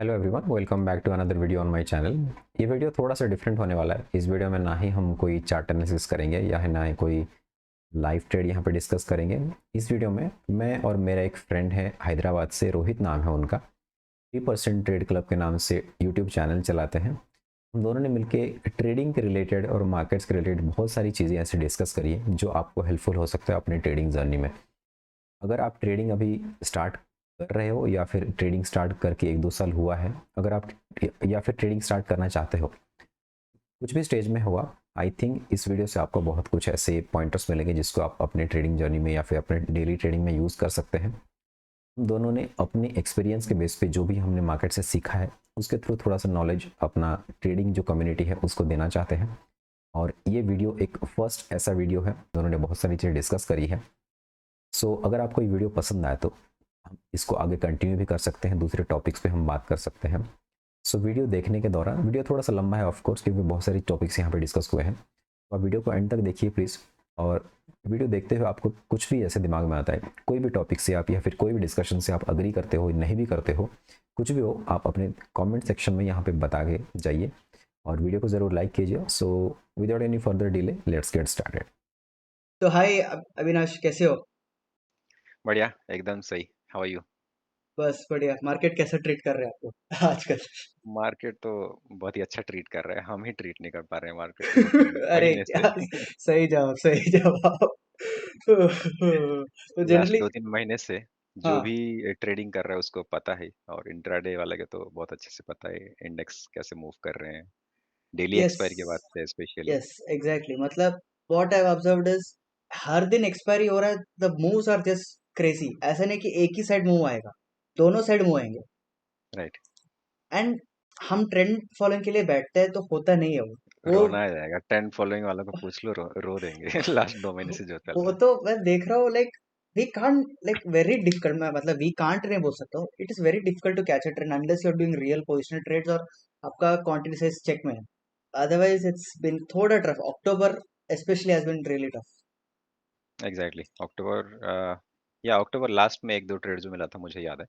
Hello everyone, welcome back to another video on my channel. ये video थोड़ा सा different होने वाला है। इस वीडियो में ना ही हम कोई चार्ट एनालिसिस करेंगे या है ना ही कोई लाइव ट्रेड यहाँ पे डिस्कस करेंगे। इस वीडियो में मैं और मेरा एक फ्रेंड है हैदराबाद से, रोहित नाम है उनका। 3% ट्रेड क्लब के नाम से यूट्यूब चैनल चलाते हैं। हम दोनों ने मिलके ट्रेडिंग के रिलेटेड और मार्केट्स के रिलेटेड बहुत सारी चीज़ें ऐसे डिस्कस करी है जो आपको हेल्पफुल हो सकता है अपनी ट्रेडिंग जर्नी में। अगर आप ट्रेडिंग अभी स्टार्ट कर रहे हो या फिर ट्रेडिंग स्टार्ट करके 1-2 साल हुआ है, अगर आप या फिर ट्रेडिंग स्टार्ट करना चाहते हो, कुछ भी स्टेज में हुआ, आई थिंक इस वीडियो से आपको बहुत कुछ ऐसे पॉइंटर्स मिलेंगे जिसको आप अपने ट्रेडिंग जर्नी में या फिर अपने डेली ट्रेडिंग में यूज़ कर सकते हैं। हम दोनों ने अपने एक्सपीरियंस के बेस पे जो भी हमने मार्केट से सीखा है उसके थ्रू थोड़ा सा नॉलेज अपना ट्रेडिंग जो कम्युनिटी है उसको देना चाहते हैं। और ये वीडियो एक फर्स्ट ऐसा वीडियो है, दोनों ने बहुत सारी चीज़ें डिस्कस करी है। अगर आपको ये वीडियो पसंद आए तो हम इसको आगे कंटिन्यू भी कर सकते हैं, दूसरे टॉपिक्स पे हम बात कर सकते हैं। वीडियो देखने के दौरान, वीडियो थोड़ा सा लंबा है ऑफ कोर्स क्योंकि बहुत सारी टॉपिक्स यहाँ पे डिस्कस हुए हैं, तो आप वीडियो को एंड तक देखिए प्लीज़। और वीडियो देखते हुए आपको कुछ भी ऐसे दिमाग में आता है, कोई भी टॉपिक से आप या फिर कोई भी डिस्कशन से आप अग्री करते हो, नहीं भी करते हो, कुछ भी हो, आप अपने कमेंट सेक्शन में यहाँ पे बता के जाइए और वीडियो को ज़रूर लाइक कीजिए। Without any further delay let's get started. तो हाय अविनाश, कैसे हो? बढ़िया, एकदम सही। How are you? बस बढ़िया। मार्केट कैसा ट्रीट कर रहे हैं आपको आजकल? मार्केट तो बहुत ही अच्छा ट्रीट कर रहा है। हम ही ट्रीट नहीं कर पा रहे हैं मार्केट को 2-3 अरे महीने से। क्या! सही जवाब, सही जवाब। तो लास्ट जनरली 2-3 महीने से जो हाँ। भी ट्रेडिंग कर रहा है उसको पता है, और इंट्राडे वाले के तो बहुत अच्छे से पता है इंडेक्स कैसे मूव कर रहे हैं। डेली यस, एक्सपायरी के बाद से स्पेशली। Yes, exactly. मतलब what I have observed is हर दिन एक्सपायरी हो रहा है। The moves are just crazy. ऐसा नहीं कि एक ही साइड मूव आएगा, दोनों साइड मूव आएंगे। राइट। एंड हम ट्रेंड फॉलोइंग के लिए बैठते हैं तो होता नहीं है वो रोना आ जाएगा, ट्रेंड फॉलोइंग वालों को पूछ लो, रो देंगे। लास्ट 2 महीने से जो चल वो रहा है। तो मैं देख रहा हूँ। Like we can't, like very difficult. मैं मतलब वी कांट नहीं बोल सकता हूँ। It is very difficult to catch a trend unless you are doing real positional trades और आपका क्वांटिटी साइज चेक में है। अदरवाइज इट्स बिन थोड़ा tough. October specially has been really tough. Exactly या अक्टूबर लास्ट में 1-2 ट्रेड जो मिला था मुझे याद है।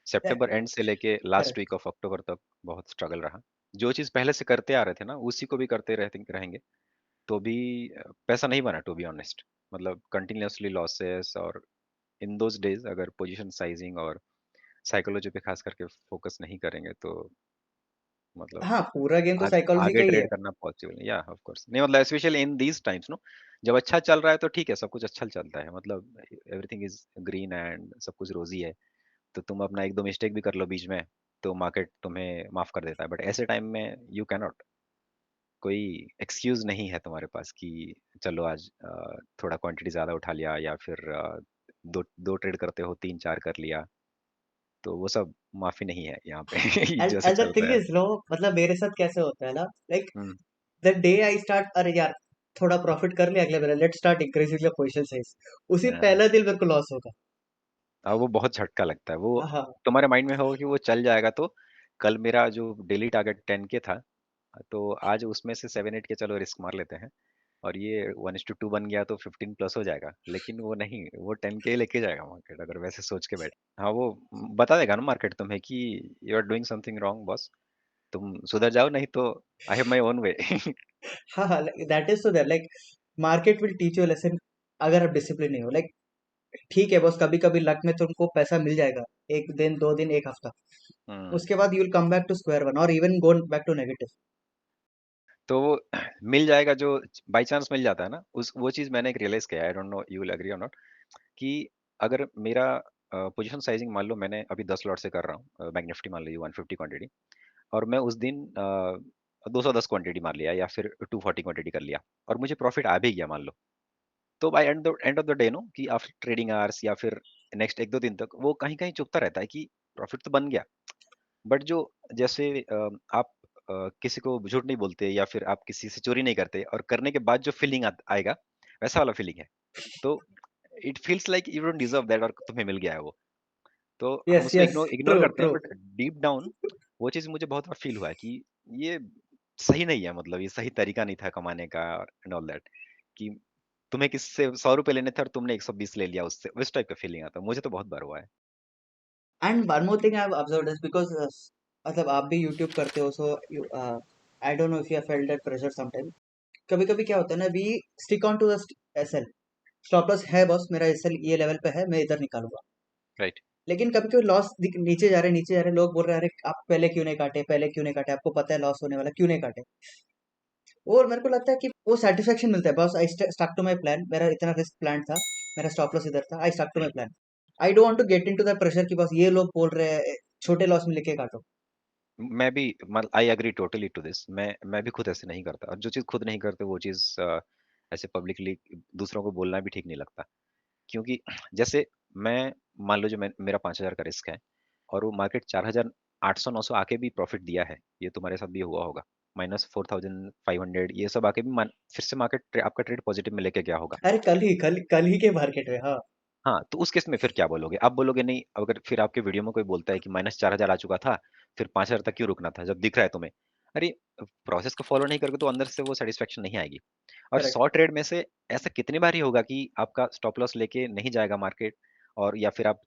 सितंबर एंड से लेके last correct. Week of October तक बहुत स्ट्रगल रहा। जो चीज़ पहले से करते आ रहे थे ना, उसी को भी करते रहते रहेंगे तो भी पैसा नहीं बना, टू बी ऑनेस्ट। मतलब कंटिन्यूअसली लॉसेस, और इन दोज डेज अगर पोजीशन साइजिंग और साइकोलॉजी पे खास करके फोकस नहीं करेंगे तो मतलब हाँ, पूरा गेम तो साइकोलॉजी आगे का ही है। ट्रेड करना पॉसिबल नहीं। या ऑफ कोर्स नहीं, मतलब specially in these times no, जब अच्छा चल रहा है तो ठीक है, सब कुछ अच्छा चलता है, मतलब एवरीथिंग इज ग्रीन एंड सब कुछ रोजी है, तो तुम अपना 1-2 मिस्टेक भी कर लो बीच में तो मार्केट तुम्हें माफ कर देता है। बट ऐसे टाइम में यू कैन नॉट, कोई एक्सक्यूज नहीं है तुम्हारे पास कि चलो आज थोड़ा क्वांटिटी ज्यादा उठा लिया, या फिर दो दो ट्रेड करते हो 3-4 कर लिया, तो वो सब माफी नहीं है यहाँ पे। एंड जैसे द चल थिंग रहा है। इज नो, मतलब मेरे साथ कैसे होता है ना, like hmm. The day I start, अरे यार थोड़ा प्रॉफिट कर लिया, अगले बार let's start increasing the position size, उसी हाँ, पहला दिन मेरे को लॉस होगा। वो बहुत झटका लगता है वो। हाँ। तुम्हारे माइंड में होगा कि वो चल जाएगा, तो कल मेरा जो डेली टारगेट 10K था, तो आज उसमें से 7-8 के चलो रिस्क मार लेते हैं, और ये 1:2 बन गया तो 15 प्लस हो जाएगा। लेकिन वो नहीं, वो 10K लेके जाएगा मार्केट अगर वैसे सोच के बैठे। हाँ, वो बता देगा ना मार्केट तुम्हें कि you are doing something wrong boss, तुम सुधर जाओ, नहीं तो I have my own way. हाँ हाँ, that is so that like market will teach you lesson अगर आप डिसिप्लिन नहीं हो। लाइक ठीक है बॉस, कभी कभी लक में तुमको पैसा मिल जाएगा, एक दिन, 2 दिन, एक हफ्ता। हम्म। उसके बाद you will come back to square one और even go back to negative. तो वो मिल जाएगा जो बाय चांस मिल जाता है ना, उस वो चीज मैंने एक रियलाइज किया, I don't know you will agree और नॉट, कि अगर मेरा पोजीशन साइजिंग मान लो मैंने अभी 10 लॉट से कर रहा हूँ, बैंक निफ्टी मान लीजिए 150 क्वांटिटी, और मैं उस दिन 210 क्वांटिटी मार लिया या फिर 240 क्वांटिटी कर लिया, और मुझे प्रॉफिट आ भी गया मान लो, तो by end of the day no, कि आफ्टर ट्रेडिंग आवर्स या फिर नेक्स्ट 1-2 दिन तक वो कहीं कहीं चुभता रहता है कि प्रॉफिट तो बन गया। बट जो जैसे आप किसी को झूठ नहीं बोलते या फिर आप किसी से चोरी नहीं करते, और करने के बाद जो फीलिंग आएगा, वैसा वाला फीलिंग है। तो it feels like you don't deserve that, और तुम्हें मिल गया है वो। तो हम यस उसको यस, इग्नोर इग्नोर ट्रू करते ट्रू। हैं, बट डीप डाउन वो चीज़ मुझे बहुत बार फील हुआ है कि ये सही नहीं है, मतलब ये सही तरीका नहीं था कमाने का, एंड ऑल दैट, कि तुम्हें किससे 100 रुपए लेने थे और तुमने 120 ले लिया उससे, उस टाइप का फीलिंग आता है। मुझे तो बहुत बार हुआ है। And one more thing I have observed is because मतलब आप भी यूट्यूब करते हो, so I don't know if you have felt that pressure sometime. कभी कभी क्या होता है ना, we stick on to the SL, stop loss है बॉस, मेरा एसएल ये लेवल पे है, मैं इधर निकालूंगा। राइट। लेकिन कभी कभी लॉस नीचे जा रहे नीचे जा रहे, लोग बोल रहे हैं अरे आप पहले क्यों नहीं काटे, पहले क्यों नहीं काटे, आपको पता है लॉस होने वाला, क्यों नहीं काटे। और मेरे को लगता है कि वो सेटिस्फेक्शन मिलता है, बस I stuck to my plan, मेरा इतना रिस्क प्लान था, मेरा स्टॉप लॉस इधर था, I stuck to my plan. I don't want to get into the pressure कि बस ये लोग बोल रहे हैं छोटे लॉस में लेके काटो। मैं भी I agree totally to this. मैं भी खुद ऐसे नहीं करता, और जो चीज़ खुद नहीं करते वो चीज़ ऐसे पब्लिकली दूसरों को बोलना भी ठीक नहीं लगता। क्योंकि जैसे मैं, मान लो जो मेरा 5,000 का रिस्क है, और वो मार्केट 4,800-900 आके भी प्रॉफिट दिया है, ये तुम्हारे साथ भी हुआ होगा, माइनस 4,500 ये सब आके भी फिर से मार्केट आपका ट्रेड पॉजिटिव में लेके गया होगा। अरे कल ही के मार्केट में, हाँ। हाँ, तो उस केस में फिर क्या बोलोगे? आप बोलोगे नहीं, अगर फिर आपके वीडियो में कोई बोलता है कि -4,000 आ चुका था, फिर 5,000 तक क्यों रुकना था जब दिख रहा है तुम्हें? अरे, प्रोसेस को फॉलो नहीं करोगे तो अंदर से वो सैटिस्फैक्शन नहीं आएगी। और करेक्ट। 100 ट्रेड में से ऐसा कितनी बार ही होगा कि आपका स्टॉप लॉस लेके नहीं जाएगा मार्केट, और या फिर आप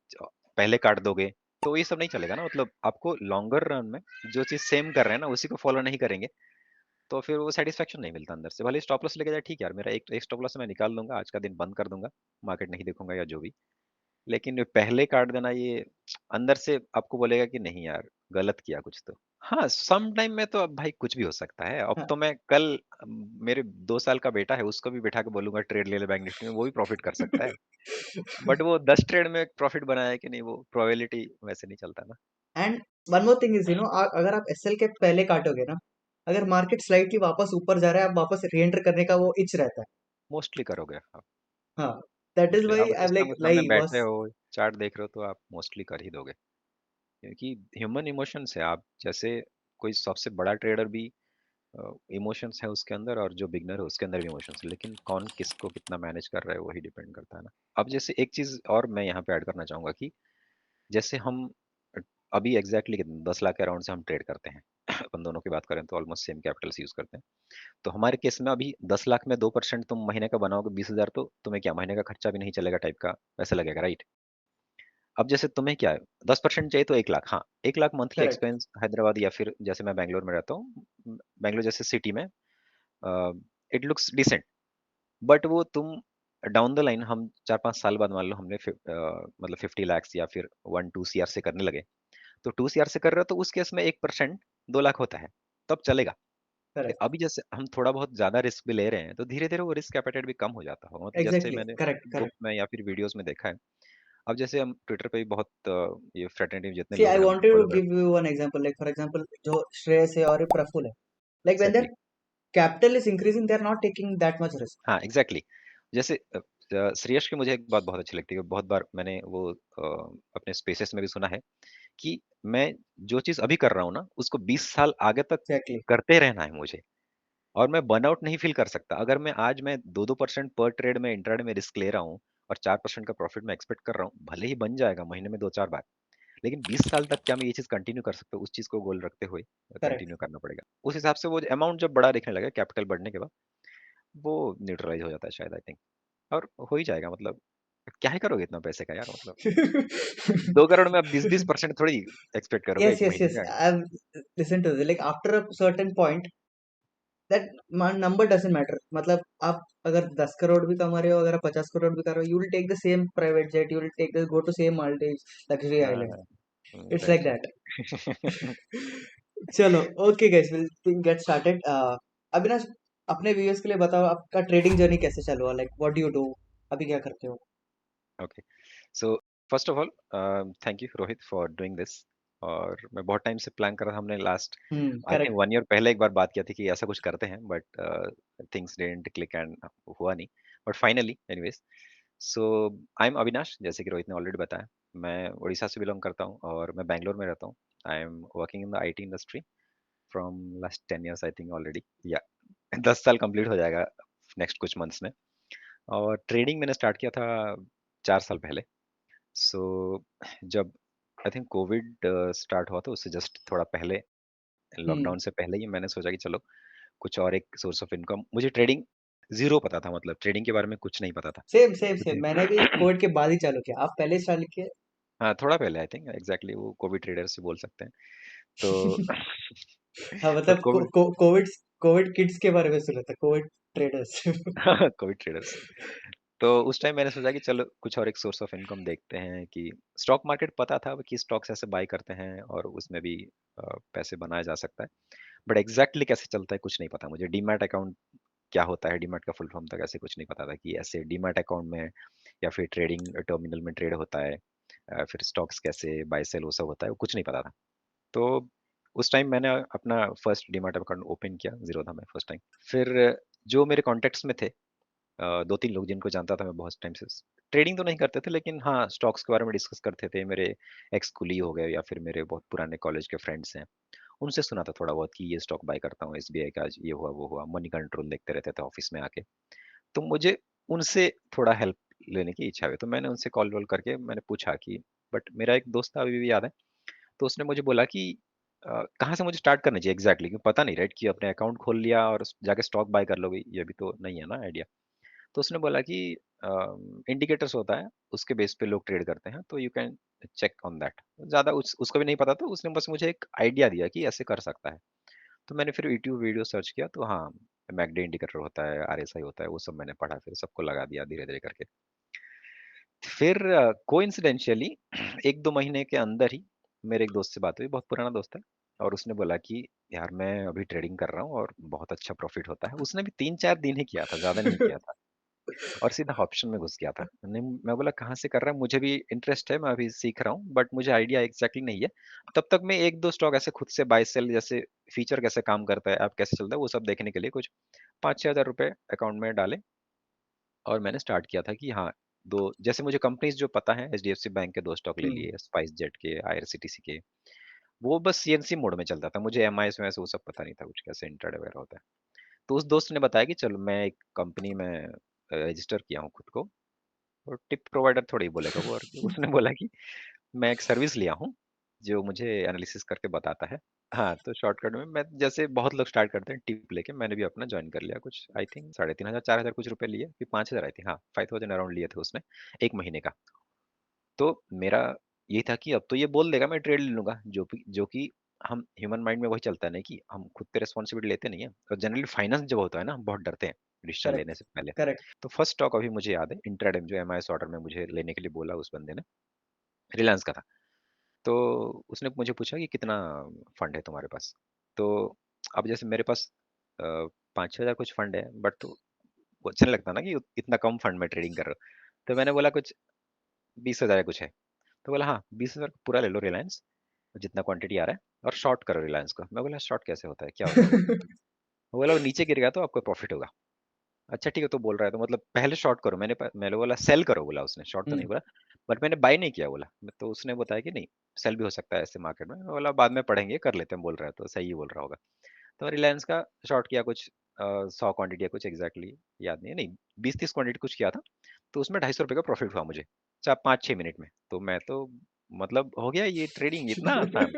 पहले काट दोगे, तो ये सब नहीं चलेगा ना। मतलब आपको लॉन्गर रन में जो चीज़ सेम कर रहे हैं ना, उसी को फॉलो नहीं करेंगे, तो फिर वो सैटिस्फैक्शन नहीं मिलता अंदर से। भले ही स्टॉप लॉस लेके जाए, ठीक है यार, मेरा एक स्टॉप लॉस मैं निकाल दूँगा, आज का दिन बंद कर दूँगा, मार्केट नहीं देखूँगा या जो भी। लेकिन पहले काट देना, ये अंदर से आपको बोलेगा कि नहीं यार, गलत किया कुछ तो। हाँ, सम टाइम में तो अब भाई कुछ भी हो सकता है। अब हाँ। तो मैं कल मेरे 2 साल का बेटा है, उसको भी बिठा के बोलूँगा ट्रेड ले ले बैंक निफ्टी में, वो भी प्रॉफ़िट कर सकता है। बट वो 10 ट्रेड में प्रॉफ़िट बनाया कि नहीं, वो प्रोबेबिलिटी वैसे नहीं चलता ना। And one more thing is, अगर आप एसएल के पहले काटोगे ना, अगर मार्केट स्लाइटली वापस ऊपर जा रहा है, आप वापस री एंटर करने का वो इच रहता है। मोस्टली करोगे आप, हाँ, दैट इज मोस्टली वाई आप आई एम सिस्टम लाइक के सामने लाई बैठे बॉस। हो, चार्ट देख रहे हो, तो आप मोस्टली कर ही दोगे। क्योंकि ह्यूमन इमोशंस है, आप जैसे कोई सबसे बड़ा ट्रेडर भी इमोशंस है उसके अंदर, और जो बिगनर है उसके अंदर भी इमोशंस है, लेकिन कौन किसको कितना मैनेज कर रहा है वही डिपेंड करता है ना। अब जैसे एक चीज और मैं यहाँ पे ऐड करना चाहूंगा कि जैसे हम अभी एग्जैक्टली 10 लाख के अराउंड से हम ट्रेड करते हैं अपन दोनों की बात करें तो ऑलमोस्ट सेम कैपिटल यूज करते हैं। तो हमारे केस में अभी 10 लाख में 2% तुम महीने का बनाओगे, 20,000, तो तुम्हें क्या महीने का खर्चा भी नहीं चलेगा टाइप का वैसा लगेगा, राइट? अब जैसे तुम्हें क्या है, 10% चाहिए तो 1 लाख, हाँ, 1 lakh monthly correct. Expense Hyderabad, या फिर जैसे मैं बैंगलोर में रहता हूँ, बैंगलोर जैसे सिटी में इट लुक्स डिसेंट। बट वो तुम डाउन द लाइन, हम 4-5 साल बाद मान लो हमने मतलब 50 lakhs या फिर 1-2 CR से करने लगे, तो 2 CR से कर रहे हो तो उस केस में 1% 2 लाख होता है, तब चलेगा। करेक्ट। अभी जैसे हम थोड़ा बहुत ज्यादा रिस्क भी ले रहे हैं, तो धीरे धीरे वो रिस्क एपेटाइट भी कम हो जाता होगा। मतलब जैसे एग्जैक्टली, मैंने करेक्ट बुक करेक्ट। में या फिर वीडियोस में देखा है। अब जैसे हम ट्विटर पे भी बहुत ये फ्रेटर्निटी जितने सी लोग आई हैं हम वांटेड टू फॉलो गिव करते you one example, like for example जो श्रेयस है और प्रफुल है, हैं। Like when exactly. Their capital is increasing, they are not taking that much risk. हाँ, एग्जैक्टली। जैसे श्रेयस की मुझे एक बात बहुत अच्छी लगती है, बहुत बार मैंने वो अपने स्पेसेस में भी सुना है कि मैं जो चीज अभी कर रहा हूँ ना, उसको 20 साल आगे तक एग्जैक्टली। करते रहना है मुझे, और मैं बर्नआउट नहीं फील कर सकता। अगर मैं आज मैं 2-2% पर ट्रेड में इंट्राडे में रिस्क ले रहा हूँ, और 4% का प्रॉफिट मैं एक्सपेक्ट कर रहा हूँ, भले ही बन जाएगा महीने में 2-4 बार, लेकिन 20 साल तक क्या मैं ये चीज कंटिन्यू कर सकता हूँ? उस चीज को गोल रखते हुए करेक्ट। कंटिन्यू करना पड़ेगा। उस हिसाब से वो अमाउंट जब बड़ा दिखने लगे कैपिटल बढ़ने के बाद, वो न्यूट्रलाइज हो जाता है शायद, आई थिंक। और हो ही जाएगा, मतलब क्या ही करोगे इतना पैसे का यार, मतलब 2 करोड़ में आप 20-20% थोड़ी एक्सपेक्ट करोगे yes एक yes महीने yes का। I've listened to this, like after a certain point that number doesn't matter, मतलब आप अगर 10 करोड़ भी कमा रहे हो, अगर आप 50 करोड़ भी कर रहे हो, you will take the same private jet, you will take the go to same Maldives luxury island. It's like right, that. Right. चलो, okay guys, will get started. Avinash, अपने व्यूअर्स के लिए बताओ आपका ट्रेडिंग जर्नी कैसे चालू हुआ, like what do you do, अभी क्या करते हो। Okay, so first of all thank you Rohit for doing this. और मैं बहुत टाइम से प्लान कर रहा था, हमने last I think correct. 1 year पहले एक बार बात किया थी कि ऐसा कुछ करते हैं, but things didn't click and हुआ नहीं। But finally anyways, so I am Avinash, जैसे कि रोहित ने ऑलरेडी बताया। मैं उड़ीसा से बिलोंग करता हूँ और मैं बैंगलोर में रहता हूँ। I am working in the IT industry from last 10 years I think already, या 10 साल कंप्लीट हो जाएगा नेक्स्ट कुछ मंथ्स में। और ट्रेडिंग मैंने स्टार्ट किया था 4 साल पहले। सो जब आई थिंक कोविड स्टार्ट हुआ था, उससे जस्ट थोड़ा पहले, हम्म। लॉकडाउन से पहले ही मैंने सोचा कि चलो कुछ और एक सोर्स ऑफ इनकम। मुझे ट्रेडिंग जीरो पता था, मतलब ट्रेडिंग के बारे में कुछ नहीं पता था सेम सेम सेम, मुझे। मैंने भी कोविड के बाद ही चालू किया, आप पहले चालू किए। हाँ, थोड़ा पहले आई थिंक, एग्जैक्टली वो कोविड ट्रेडर से बोल सकते हैं। तो हाँ, तो मतलब कोविड कोविड कोविड किड्स के बारे में सुना था, कोविड ट्रेडर्स। Covid traders. तो उस टाइम मैंने सोचा कि चलो कुछ और एक सोर्स ऑफ इनकम देखते हैं कि स्टॉक मार्केट पता था कि स्टॉक्स ऐसे बाय करते हैं और उसमें भी पैसे बनाया जा सकता है। बट एग्जैक्टली कैसे चलता है कुछ नहीं पता मुझे। डीमैट अकाउंट क्या होता है, डीमैट का फुल फॉर्म तक ऐसे कुछ नहीं पता था कि ऐसे डीमैट अकाउंट में या फिर ट्रेडिंग टर्मिनल में ट्रेड होता है। फिर स्टॉक्स कैसे बाय सेल वो सब होता है वो कुछ नहीं पता था। तो उस टाइम मैंने अपना फर्स्ट डीमैट अकाउंट ओपन किया जीरोधा में फर्स्ट टाइम। फिर जो मेरे कॉन्टेक्ट्स में थे 2-3 लोग जिनको जानता था मैं बहुत टाइम से, ट्रेडिंग तो नहीं करते थे लेकिन हाँ, स्टॉक्स के बारे में डिस्कस करते थे। मेरे एक्स कुली हो गए या फिर मेरे बहुत पुराने कॉलेज के फ्रेंड्स हैं, उनसे सुना था थोड़ा बहुत कि ये स्टॉक बाय करता हूँ एसबीआई का, आज ये हुआ वो हुआ, मनी कंट्रोल देखते रहते थे ऑफिस में आके। तो मुझे उनसे थोड़ा हेल्प लेने की इच्छा हुई, तो मैंने उनसे कॉल वॉल करके मैंने पूछा कि, बट मेरा एक दोस्त था अभी भी याद है, तो उसने मुझे बोला कि कहाँ से मुझे स्टार्ट करना चाहिए एग्जैक्टली, क्योंकि पता नहीं राइट कि अपने अकाउंट खोल लिया और जाके स्टॉक बाय कर लोगे, ये भी तो नहीं है ना आइडिया। तो उसने बोला कि इंडिकेटर्स होता है, उसके बेस पे लोग ट्रेड करते हैं, तो you can check on that. ज़्यादा उसको भी नहीं पता था, उसने बस मुझे एक आइडिया दिया कि ऐसे कर सकता है। तो मैंने फिर यूट्यूब वीडियो सर्च किया, तो हाँ, मैकडे इंडिकेटर होता है, आरएसआई होता है, वो सब मैंने पढ़ा, फिर सबको लगा दिया धीरे धीरे करके। फिर कोइंसिडेंशियली 1-2 महीने के अंदर ही मेरे एक दोस्त से बात हुई, बहुत पुराना दोस्त है, और उसने बोला कि यार मैं अभी ट्रेडिंग कर रहा हूँ और बहुत अच्छा प्रॉफिट होता है। उसने भी 3-4 दिन ही किया था, ज़्यादा नहीं किया था, और सीधा ऑप्शन में घुस गया था। मैं बोला कहाँ से कर रहा है? मुझे भी इंटरेस्ट है, मैं अभी सीख रहा हूँ, बट मुझे आइडिया एग्जैक्टली नहीं है। तब तक मैं 1-2 स्टॉक ऐसे खुद से बाय सेल, जैसे फीचर कैसे काम करता है, ऐप कैसे चलता है, वो सब देखने के लिए कुछ 5-6 हज़ार रुपए अकाउंट में डाले, और मैंने स्टार्ट किया था कि हाँ, 2 जैसे मुझे कंपनीज़ जो पता है, एचडीएफसी बैंक के 2 स्टॉक ले हुँ, लिए, स्पाइस जेट के, आईआरसीटीसी के। वो बस सीएनसी मोड में चलता था, मुझे एमआईएस वो सब पता नहीं था कुछ, कैसे इंट्राडे वगैरह होता है। तो उस दोस्त ने बताया कि चलो मैं एक कंपनी में रजिस्टर किया हूँ खुद को, और टिप प्रोवाइडर थोड़ा ही बोलेगा वो, और उसने बोला कि मैं एक सर्विस लिया हूँ, जो मुझे एनालिसिस करके बताता है। हाँ, तो शॉर्टकट में मैं, जैसे बहुत लोग स्टार्ट करते हैं टिप लेके, मैंने भी अपना जॉइन कर लिया। कुछ आई थिंक 3,500 4,000 कुछ रुपए लिए, फिर 5,000 आई थिंक, हाँ 5,000 अराउंड लिए थे उसने 1 महीने का। तो मेरा ये था कि अब तो ये बोल देगा मैं ट्रेड ले लूँगा, जो कि हम ह्यूमन माइंड में वही चलता है ना कि हम खुद पे रिस्पॉन्सिबिलिटी लेते नहीं है, और जनरली फाइनेंस जब होता है ना, हम बहुत डरते हैं डिसीजन लेने करेक्ट, से पहले। करेक्ट। तो फर्स्ट स्टॉक अभी मुझे याद है इंट्राडे में, जो एमआईएस ऑर्डर में मुझे लेने के लिए बोला उस बंदे ने, रिलायंस का था। तो उसने मुझे पूछा कि कितना फंड है तुम्हारे पास? तो अब जैसे मेरे पास 5-6 हज़ार कुछ फंड है, बट तो वो अच्छा नहीं लगता ना कि इतना कम फंड में ट्रेडिंग कर रहे हो। तो मैंने बोला कुछ 20,000 या कुछ है। तो बोला हाँ, 20,000 पूरा ले लो रिलायंस, जितना क्वांटिटी आ रहा है, और शॉर्ट करो रिलायंस को। मैं बोला शॉर्ट कैसे होता है, क्या होता है वो? वो बोला वो नीचे गिर गया तो आपको प्रॉफिट होगा। अच्छा ठीक है, तो बोल रहा है तो मतलब पहले शॉर्ट करो। मैंने बोला सेल करो, बोला उसने, शॉर्ट तो हुँ, नहीं बोला, बट मैंने बाय नहीं किया बोला। तो उसने बताया कि नहीं, सेल भी हो सकता है ऐसे मार्केट में। मैं बोला बाद में पढ़ेंगे, कर लेते हैं, बोल रहा है तो सही ही बोल रहा होगा। तो रिलायंस का शॉर्ट किया कुछ 100 क्वांटिटी या कुछ एग्जैक्टली याद नहीं है, नहीं 20-30 क्वांटिटी कुछ किया था। तो उसमें ₹250 का प्रॉफिट हुआ मुझे, 4-5-6 मिनट में। तो मैं तो मतलब हो गया ये ट्रेडिंग इतना आसान,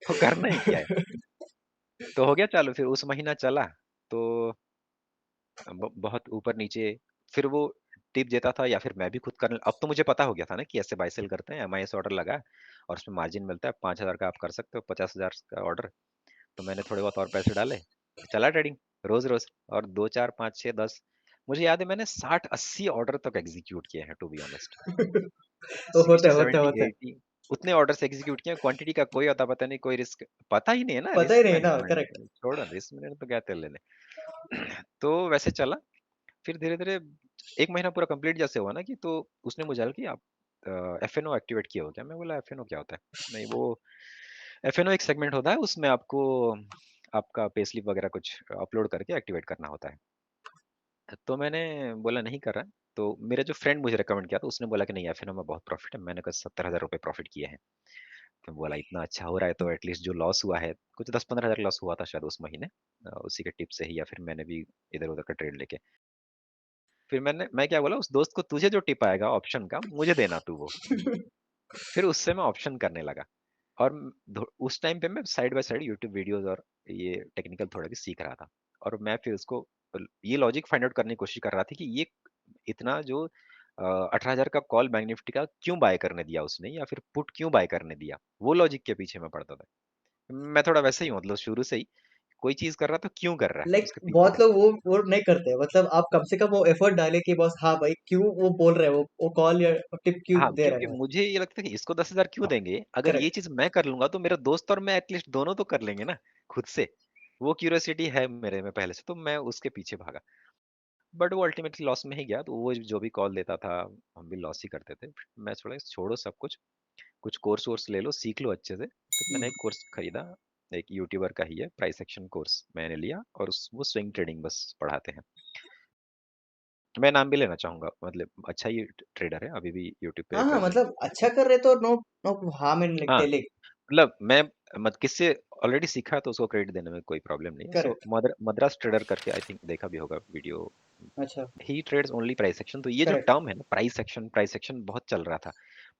तो करना ही क्या है। तो हो गया चालू, फिर उस महीना चला, तो बहुत ऊपर नीचे, फिर वो टिप देता था या फिर मैं भी खुद करने, अब तो मुझे पता हो गया था ना कि ऐसे बाय सेल करते हैं, एमआईएस ऑर्डर लगा और उसमें मार्जिन मिलता है, 5,000 का आप कर सकते हो, 50,000 का ऑर्डर। तो मैंने थोड़े बहुत और पैसे डाले, चला ट्रेडिंग रोज रोज, और 2 4 5 6 10, मुझे याद है मैंने 60-80 ऑर्डर तक एग्जीक्यूट किए हैं, टू बी ऑनेस्ट। वो होता 60 है, होता है, 70 होता है। 80 उतने ऑर्डर्स एग्जीक्यूट किए, क्वांटिटी का कोई अता पता नहीं, कोई रिस्क पता ही नहीं है ना, पता ही रिस्क नहीं ना, मैनेजमेंट करेक्ट। छोड़ो, रिस्क मैनेजमेंट तो क्या तेल लेने। तो वैसे चला, फिर धीरे धीरे 1 महीना पूरा कंप्लीट जैसे हुआ ना, कि तो उसने मुझे बोला कि आप एफएनओ एक्टिवेट किए हो क्या? मैं बोला एफएनओ क्या होता है? नहीं, वो एफएनओ एक सेगमेंट होता है, उसमें आपको आपका पे स्लिप वगैरह कुछ अपलोड करके एक्टिवेट करना होता है। तो मैंने बोला नहीं कर रहा है। तो मेरा जो फ्रेंड मुझे रिकमेंड किया, तो उसने बोला कि नहीं, एफएनओ में बहुत प्रॉफिट है। मैंने कहा 70,000 रुपये प्रॉफिट किए हैं। तो बोला इतना अच्छा हो रहा है तो एटलीस्ट जो लॉस हुआ है, कुछ 10-15 हज़ार लॉस हुआ था शायद उस महीने, उसी के टिप से ही, या फिर मैंने भी इधर उधर का ट्रेड लेके। फिर मैं क्या बोला उस दोस्त को, तुझे जो टिप आएगा ऑप्शन का मुझे देना तू वो। फिर उससे मैं ऑप्शन करने लगा, और उस टाइम पे मैं side by side YouTube videos और ये टेक्निकल थोड़ा भी सीख रहा था। और मैं फिर उसको ये लॉजिक फाइंड आउट करने की कोशिश कर रहा था कि ये इतना जो 18,000 का कॉल बैंक निफ्टी का क्यों बाय करने दिया उसने, या फिर पुट क्यों बाय करने दिया, वो लॉजिक के पीछे मैं पड़ता था। मैं थोड़ा वैसे ही हूँ, मतलब शुरू से ही कोई चीज कर रहा तो क्यों कर रहा है लाइक उसके पीछे बहुत लोग वो नहीं करते, मतलब आप कम से कम वो एफर्ट डाले कि बस हाँ भाई क्यों वो बोल रहे हैं, वो कॉल या टिप क्यों हाँ, दे क्योंकि रहे हैं। मुझे ये लगता है कि इसको 10,000 क्यों देंगे, अगर ये करेक्ट। चीज मैं कर लूंगा तो मेरा दोस्त और मैं एटलीस्ट दोनों तो कर लेंगे ना खुद से। वो क्यूरियोसिटी है मेरे में पहले से, तो मैं उसके पीछे भागा। बट वो अल्टीमेटली लॉस में ही गया, तो वो जो भी कॉल देता था हम भी लॉस ही करते थे। मैं छोड़ा, छोड़ो सब कुछ, कुछ कोर्स वोर्स ले लो, सीख लो अच्छे से। तो मैंने एक कोर्स खरीदा, एक यूट्यूबर का ही है, प्राइस एक्शन कोर्स मैंने लिया, और वो स्विंग ट्रेडिंग बस पढ़ाते हैं। मैं नाम भी लेना चाहूंगा, मतलब अच्छा ही ट्रेडर है, अभी भी यूट्यूब पे हाँ हाँ, प्रेजेंट मतलब है। अच्छा कर रहे तो no no harm in like हाँ, टेलिंग। मतलब मैं मत किससे ऑलरेडी सीखा है तो उसको क्रेडिट देने में कोई प्रॉब्लम नहीं है। So correct. मद्रास ट्रेडर करके, आई थिंक देखा भी होगा वीडियो। अच्छा। ही ट्रेड्स ओनली प्राइस एक्शन। तो ये जो करेक्ट। टर्म है ना, प्राइस एक्शन बहुत चल रहा था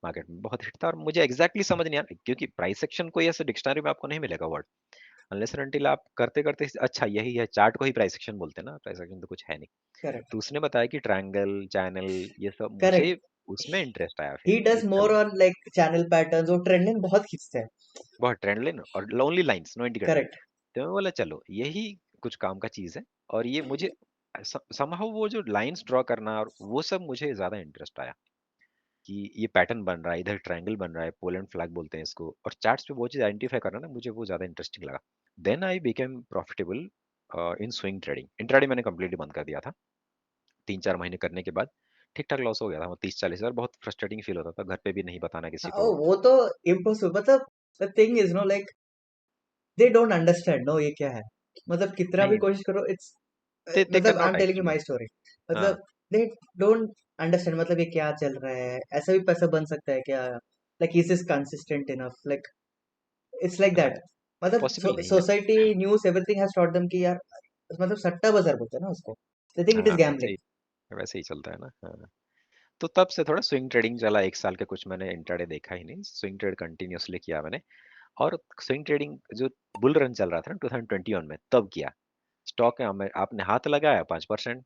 मार्केट में, बहुत हिट था, और मुझे एग्जैक्टली समझ नहीं आ रहा, क्योंकि प्राइस एक्शन कोई ऐसे डिक्शनरी में आपको नहीं मिलेगा वर्ड, अनलेस अनटिल आप करते करते अच्छा यही है, चार्ट को ही प्राइस एक्शन बोलते हैं ना, प्राइस एक्शन तो कुछ है नहीं। करेक्ट। तो उसने बताया कि ट्रायंगल चैनल, ये सब मुझे करेक्ट। उसमें इंटरेस्ट आया, फिर ही कि डज मोर चलो ऑन लाइक चैनल पैटर्न्स, वो ट्रेंडिंग बहुत खींचते हैं। बहुत ट्रेंड लाइन और lonely lines, no indicator. Correct. तो मैं बोला चलो यही कुछ काम का चीज है, और ये मुझे समहाउ वो जो लाइंस ड्रॉ करना और वो सब मुझे ज्यादा इंटरेस्ट आया, कि ये पैटर्न बन रहा है, इधर ट्रायंगल बन रहा है, पोलैंड फ्लैग बोलते हैं इसको, और चार्ट्स पे वो चीज आइडेंटिफाई करना ना, मुझे वो ज्यादा इंटरेस्टिंग लगा। Then I became profitable in swing trading. Intraday मैंने कंप्लीटली बंद कर दिया था 3-4 महीने करने के बाद। ठीक ठाक लॉस हो गया था, वो 30-40 हज़ार, बहुत फ्रस्ट्रेटिंग फील होता था, घर पे भी नहीं बताना किसी हाँ, को। वो तो इम्पॉसिबल, मतलब the thing is no like they don't understand no ये क्या है। मतलब कितना भी नहीं, कोशिश करो, इट्स they मतलब I am cannot telling you actually। My story. हाँ, मतलब दे डोंट अंडरस्टैंड, मतलब ये क्या चल रहा है, ऐसा भी पैसा बन सकता है क्या, like is this consistent enough, like it's like that. मतलब पॉसिबल नहीं है। Society news everything has taught them कि यार, मतलब सट्टा बाजार बोलते हैं ना उसको, दे थिंक इट इज हाँ, गैम्बलिंग। वैसे ही चलता है ना। हाँ। तो तब से थोड़ा स्विंग ट्रेडिंग चला, 1 साल के कुछ मैंने इंट्राडे देखा ही नहीं, स्विंग ट्रेड कंटिन्यूअसली किया मैंने। और स्विंग ट्रेडिंग जो बुल रन चल रहा था ना 2021 में, तब किया। स्टॉक में आपने हाथ लगाया 5%,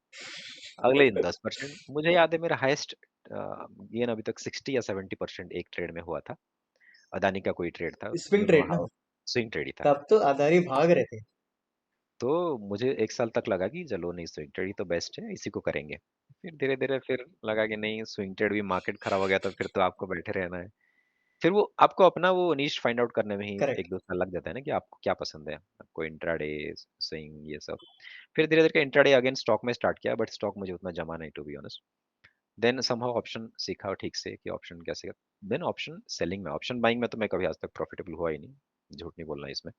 अगले दिन 10%। मुझे याद है मेरा हाईएस्ट गेन अभी तक 60 या 70% एक ट्रेड में हुआ था। अदानी का कोई ट्रेड था, स्विंग यू नो ट्रेड ना, हाउ, स्विंग ट्रेड ही था। तब तो आधारी भाग रहे थे। तो मुझे 1 साल तक लगा कि चलो नहीं, स्विंग ट्रेड ही तो बेस्ट है, इसी को करेंगे। फिर धीरे धीरे फिर लगा कि नहीं, स्विंग ट्रेड भी मार्केट खराब हो गया तो फिर तो आपको बैठे रहना है। फिर वो आपको अपना वो नीश फाइंड आउट करने में ही करेक्ट। 1-2 साल लग जाता है ना, कि आपको क्या पसंद है, आपको इंट्राडे, स्विंग, ये सब। फिर धीरे धीरे इंट्राडे अगेन स्टॉक में स्टार्ट किया, बट स्टॉक मुझे उतना जमा नहीं, to be honest. Then somehow option सीखा ठीक से कि ऑप्शन कैसे कर। देन ऑप्शन सेलिंग में, ऑप्शन बाइंग में तो मैं कभी आज तक प्रॉफिटेबल हुआ ही नहीं, झूठ नहीं बोलना इसमें।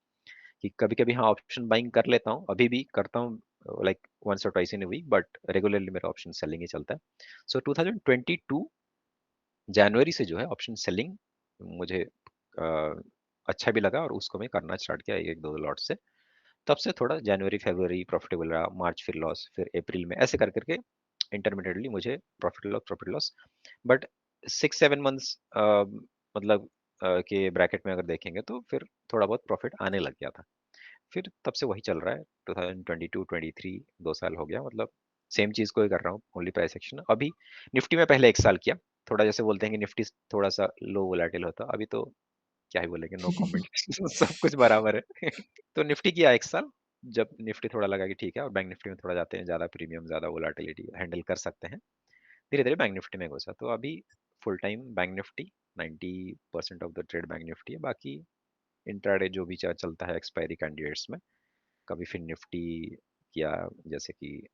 कि कभी कभी हाँ ऑप्शन बाइंग कर लेता हूँ, अभी भी करता हूँ, लाइक वंस और twice in week, but regularly मेरा ऑप्शन सेलिंग ही चलता है। सो 2022 जनवरी से जो है ऑप्शन सेलिंग मुझे अच्छा भी लगा, और उसको मैं करना स्टार्ट किया 1-2 लॉट से। तब से थोड़ा जनवरी फरवरी प्रॉफिटेबल रहा, मार्च फिर लॉस, फिर अप्रैल में ऐसे कर करके इंटरमीडिएटली मुझे प्रॉफिट लॉस। बट 6-7 मंथ्स मतलब के ब्रैकेट में अगर देखेंगे तो फिर थोड़ा बहुत प्रॉफिट आने लग गया था। फिर तब से वही चल रहा है, 2022-23 2 साल हो गया, मतलब सेम चीज को ही कर रहा हूँ, ओनली प्राइस एक्शन। अभी निफ्टी में पहले 1 साल किया, थोड़ा जैसे बोलते हैं कि निफ्टी थोड़ा सा लो वोलेटिल होता, अभी तो क्या ही बोलेंगे, नो कमेंट। सब कुछ बराबर है। तो निफ्टी किया 1 साल, जब निफ्टी थोड़ा लगा कि ठीक है, और बैंक निफ्टी में थोड़ा जाते हैं, ज्यादा प्रीमियम, ज्यादा वोलाटिलिटी हैंडल कर सकते हैं, धीरे धीरे बैंक निफ्टी में घुसा। तो अभी full time bank Nifty, 90% of the trade bank Nifty है, बाकी इंट्राडे जो भी चलता है एक्सपायरी कैंडिडेट्स में, कभी फिर निफ्टी किया, जैसे कि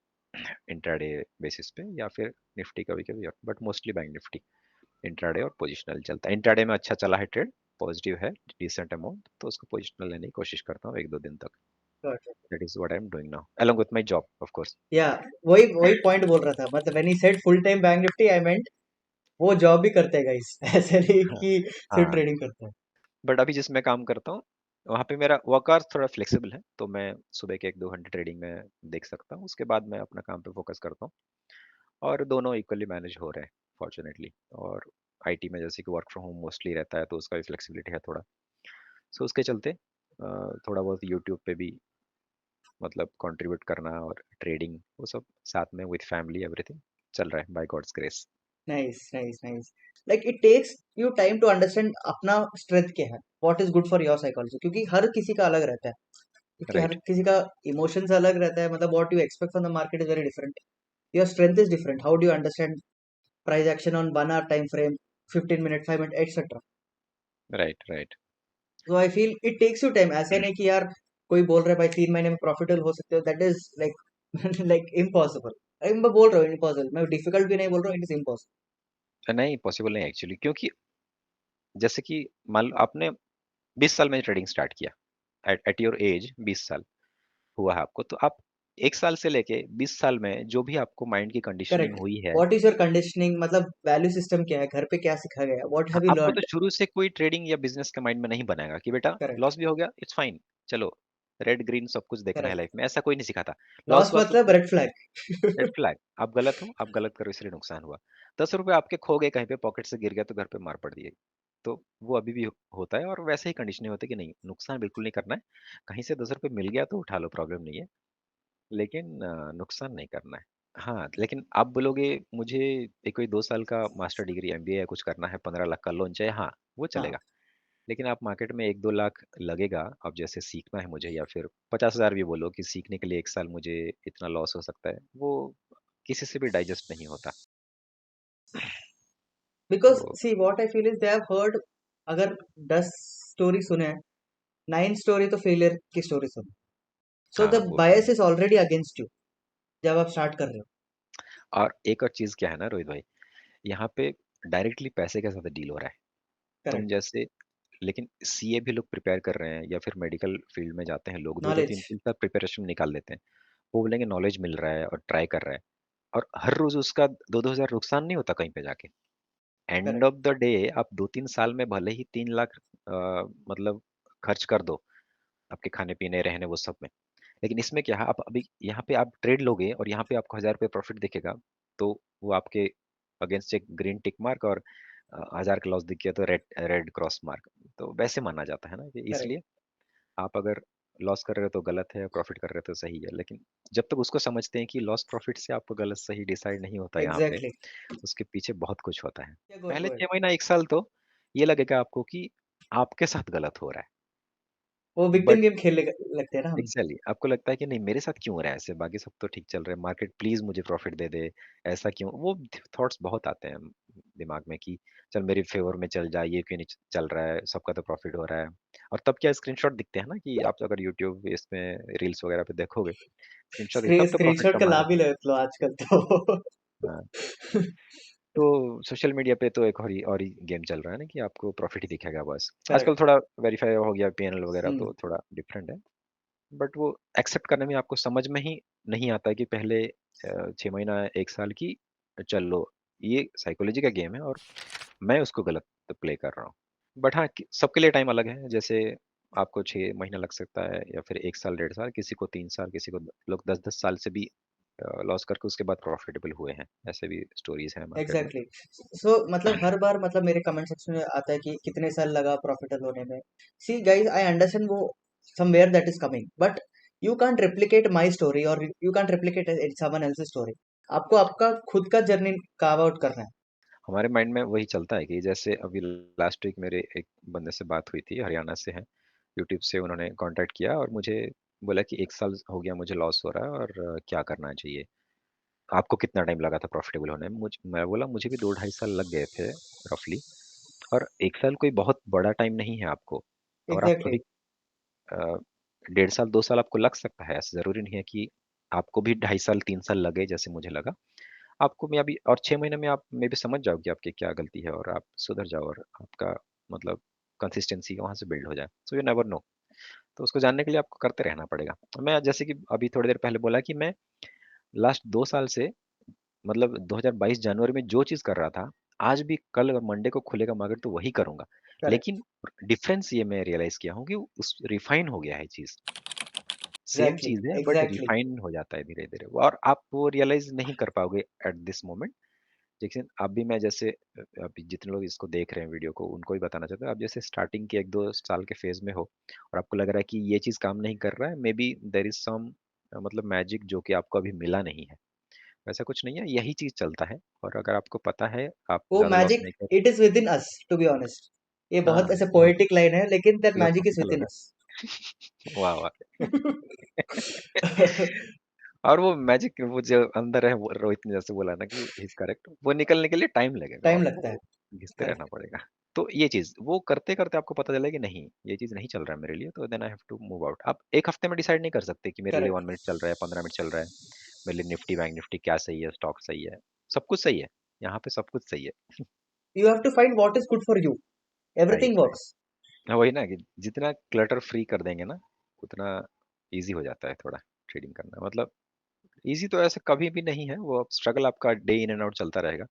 इंट्राडे बेसिस पे, या फिर निफ्टी कभी कभी, but mostly bank Nifty. Intraday और पोजिशनल चलता है, इंट्राडे में अच्छा चला है ट्रेड, पॉजिटिव है डिसेंट अमाउंट, तो उसको पोजिशनल लेने की कोशिश करता हूँ 1-2 दिन तक। That is what I am doing now along with my job of course। या वही वही पॉइंट बोल रहा था, मतलब when he said full time bank Nifty, I meant वो जॉब भी करते हैं गाइस। ऐसे नहीं हाँ, कि सिर्फ हाँ, ट्रेडिंग करते हैं। बट अभी जिसमें काम करता हूँ वहाँ पे मेरा वर्क आवर्स थोड़ा फ्लेक्सिबल है, तो मैं सुबह के 1-2 घंटे ट्रेडिंग में देख सकता हूँ, उसके बाद मैं अपना काम पे फोकस करता हूँ, और दोनों इक्वली मैनेज हो रहे हैं फॉर्चुनेटली। और आईटी में जैसे कि वर्क फ्रॉम होम मोस्टली रहता है, तो उसका भी फ्लेक्सिबिलिटी है थोड़ा। सो उसके चलते थोड़ा बहुत यूट्यूब पे भी मतलब कंट्रीब्यूट करना, और ट्रेडिंग, वो सब साथ में विद फैमिली एवरीथिंग चल रहा है by God's grace. Nice nice nice. Like it takes you time to understand अपना स्ट्रेंथ क्या है, what is good for your psychology, क्योंकि हर किसी का अलग रहता है, क्योंकि हर राइट। किसी का इमोशंस अलग रहता है, मतलब what you expect from the market is very different, your strength is different, how do you understand price action on 1 hour time frame, 15 minute 5 minute etcetera. Right, right. तो I feel it takes you time, ऐसा नहीं कि यार कोई बोल रहा है भाई 3 महीने में प्रॉफिटेबल हो सकते हो, that is like like impossible. मैं बोल रहा हूँ इम्पॉसिबल, मैं डिफिकल्ट भी नहीं बोल रहा हूँ, इट इज इम्पॉसिबल। नहीं, पॉसिबल नहीं एक्चुअली, क्योंकि जैसे कि मान लो आपने 20 साल में ट्रेडिंग स्टार्ट किया, एट एट योर एज 20 साल हुआ है आपको, तो आप 1 साल से लेके 20 साल में जो भी आपको माइंड की कंडीशनिंग करेक्ट। हुई है, व्हाट इज योर कंडीशनिंग, मतलब वैल्यू सिस्टम क्या है, घर पे क्या सिखाया गया, व्हाट हैव यू आपको तो लर्नड। शुरू से कोई ट्रेडिंग या बिजनेस के माइंड में नहीं बनाएगा कि बेटा करेक्ट। लॉस भी हो गया, इट्स फाइन, चलो रेड ग्रीन सब कुछ देखना है करेक्ट। लाइफ में, ऐसा कोई नहीं सिखाता। लॉस लॉस हुआ तो मतलब रेड रेड फ्लैग। फ्लैग, आप गलत हो, आप गलत करो इसलिए नुकसान हुआ। 10 रुपए आपके खो गए कहीं पे, पॉकेट से गिर गया तो घर पे मार पड़ दी, तो वो अभी भी होता है, और वैसे ही कंडीशनिंग होती है कि नहीं, नुकसान बिल्कुल नहीं करना है। कहीं से 10 रुपए मिल गया तो उठा लो, प्रॉब्लम नहीं है, लेकिन नुकसान नहीं करना है। हाँ, लेकिन आप बोलोगे मुझे एक कोई 2 साल का मास्टर डिग्री एमबीए या कुछ करना है, 15 लाख का लोन चाहिए, हाँ वो हाँ। चलेगा। लेकिन आप मार्केट में 1-2 लाख लगेगा, अब जैसे सीखना है मुझे, या फिर 50,000 भी बोलो कि सीखने के लिए 1 साल मुझे इतना लॉस हो सकता है, वो किसी से भी डाइजेस्ट नहीं होता। बिकॉज तो see what I feel is they have heard, अगर 10 स्टोरी सुने हैं, 9 स्टोरी तो फेलियर की स्टोरी सुने, सो हाँ, द वो तो बायस है। इज ऑलरेडी अगेंस्ट यू जब आप स्टार्ट कर रहे हो। और एक और चीज़ क्या है ना रोहित भाई, यहाँ पे डायरेक्टली पैसे के साथ डील हो रहा है। तुम करेक्ट। जैसे, लेकिन सीए भी लोग प्रिपेयर कर रहे हैं, या फिर मेडिकल फील्ड में जाते हैं लोग, 2-2 नॉलेज। 3-3 साल प्रिपरेशन निकाल लेते हैं। वो बोलेंगे नॉलेज मिल रहा है और ट्राई कर रहा है, और हर रोज़ उसका 2-2 हज़ार नुकसान नहीं होता कहीं पे जाके। And correct. Of the day आप 2-3 साल में भले ही 3 लाख मतलब खर्च कर दो, आपके खाने-पीने, रहने वो सब में। लेकिन इसमें क्या है, आप अभी यहाँ पे आप ट्रेड लोगे और यहाँ पे आपको ₹1000 प्रॉफिट दिखेगा, तो वो आपके अगेंस्ट एक ग्रीन टिक मार्क, और 1000 का लॉस दिख गया तो रेड रेड क्रॉस मार्क। तो वैसे माना जाता है ना, कि करेक्ट। इसलिए आप अगर लॉस कर रहे हो तो गलत है, प्रॉफिट कर रहे हो तो सही है। लेकिन जब तक उसको समझते हैं कि लॉस प्रॉफिट से आपको गलत सही डिसाइड नहीं होता यहाँ पे, एग्जैक्टली। उसके पीछे बहुत कुछ होता है। क्या गोल पहले गोल 6 महीना 1 साल तो ये लगेगा आपको कि आपके साथ गलत हो रहा है। वो विक्टिम बट गेम खेलने लगते हैं ना हम। एग्ज़ैक्टली आपको लगता है कि नहीं, मेरे साथ क्यों हो रहा है ऐसे? बाकी सब तो ठीक चल रहा है, मार्केट प्लीज़ मुझे प्रॉफ़िट दे दे, ऐसा क्यों? वो थॉट्स बहुत आते हैं दिमाग में कि चल मेरे फ़ेवर में चल जाए, ये क्यों नहीं चल रहा है, सबका तो प्रॉफ़िट हो रहा है। और तब क्या स्क्रीनशॉट दिखते हैं ना, कि आप अगर यूट्यूब इसमें रील्स वगैरह पे देखोगे, स्क्रीनशॉट तब तो प्रॉफ़िट स्क्रीनशॉट का कमा रहे लाभ थे। ही ले लो आजकल तो। हाँ, तो सोशल मीडिया पे तो एक और ही गेम चल रहा है ना, कि आपको प्रॉफ़िट ही दिखेगा बस। आजकल करेक्ट। थोड़ा वेरीफ़ाई हो गया, पीएनएल वगैरह, हम्म। तो थोड़ा डिफरेंट है। बट वो एक्सेप्ट करने में आपको समझ में ही नहीं आता है कि पहले 6 महीना 1 साल की चल लो, ये साइकोलॉजी का गेम है, और मैं उसको गलत प्ले कर रहा हूँ। बट हाँ, कि सबके लिए टाइम अलग है, जैसे आपको 6 महीना लग सकता है, या फिर 1 साल, 1.5 साल, किसी को 3 साल, किसी को लोग 10-10 साल से भी लॉस करके उसके बाद प्रॉफिटेबल हुए हैं। ऐसे भी स्टोरीज़ हैं मार्केट में। एग्जैक्टली। सो मतलब हर बार मतलब मेरे कमेंट सेक्शन में आता है कि कितने साल लगा प्रॉफिटेबल होने में। सी गाइस, आई अंडरस्टैंड वो somewhere that is coming, but you can't replicate my story और you can't replicate someone else's story. आपको आपका खुद का जर्नी कार्व आउट करना है। हमारे माइंड में वही चलता है कि जैसे अभी लास्ट वीक मेरे एक बंदे से बात हुई थी, हरियाणा से हैं। यूट्यूब से उन्होंने कॉन्टैक्ट किया और मुझे बोला कि 1 साल हो गया मुझे लॉस हो रहा है, और क्या करना चाहिए? आपको कितना टाइम लगा था प्रॉफिटेबल होने में? मैं बोला मुझे भी 2 ढाई साल लग गए थे रफली, और 1 साल कोई बहुत बड़ा टाइम नहीं है आपको। और आप एग्जैक्टली। अभी अ, 1.5 साल 2 साल आपको लग सकता है, ऐसा ज़रूरी नहीं है कि आपको भी ढाई साल 3 साल लगे जैसे मुझे लगा। आपको मैं अभी और 6 महीने में आप मे बी समझ जाओ कि आपकी क्या गलती है, और आप सुधर जाओ, और आपका मतलब कंसिस्टेंसी वहाँ से बिल्ड हो जाए। So you never no. तो उसको जानने के लिए आपको करते रहना पड़ेगा। मैं जैसे कि अभी थोड़ी देर पहले बोला कि मैं लास्ट 2 साल से, मतलब 2022 जनवरी में जो चीज़ कर रहा था, आज भी कल अगर मंडे को खुलेगा मार्केट तो वही करूँगा। करेक्ट। लेकिन डिफरेंस ये मैं रियलाइज़ किया हूँ कि उस रिफाइन हो गया है चीज़। Same exactly. चीज़ है बट एग्जैक्टली। रिफाइन हो जाता है धीरे-धीरे, और आप वो रियलाइज़ नहीं कर पाओगे एट दिस मोमेंट। लेकिन अभी मैं जैसे अभी जितने लोग इसको देख रहे हैं वीडियो को, उनको भी बताना चाहता हूँ, आप जैसे स्टार्टिंग के 1-2 साल के फेज़ में हो, और आपको लग रहा है कि ये चीज़ काम नहीं कर रहा है, maybe there is some मतलब मैजिक जो कि आपको अभी मिला नहीं है। वैसा कुछ नहीं है, यही चीज़ चलता है और अगर आपको पता है, आप वो ज़्यादा लॉस मैजिक नहीं कर it is within us, to be honest. ये बहुत हाँ, ऐसे वो पोएटिक लाइन है, लेकिन that magic is philosophical with हो इन गया। अस। वाह, वाह! और वो मैजिक वो जो अंदर है, वो रोहित ने जैसे बोला ना कि ही इज़ करेक्ट, वो निकलने के लिए टाइम लगेगा, टाइम लगता है। आपको घिसते रहना करेक्ट। पड़ेगा। तो ये चीज़, वो करते-करते आपको पता चला कि नहीं, ये चीज़ नहीं चल रहा है मेरे लिए, तो then I have to move out. आप 1 हफ्ते में डिसाइड नहीं कर सकते कि मेरे लिए 1 करेक्ट। मिनट चल रहा है, 15 मिनट चल रहा है, मेरे लिए निफ्टी, बैंक निफ्टी क्या सही है, स्टॉक सही है, सब कुछ सही है, यहाँ पे सब कुछ सही है। You have to find what is good for you, right, everything right. Works. हाँ, वही ना कि जितना क्लटर फ्री कर देंगे ना, उतना ईज़ी हो जाता है थोड़ा ट्रेडिंग करना। मतलब ईज़ी तो ऐसे कभी भी नहीं है, वो स्ट्रगल आपका डे इन एंड आउट चलता रहेगा।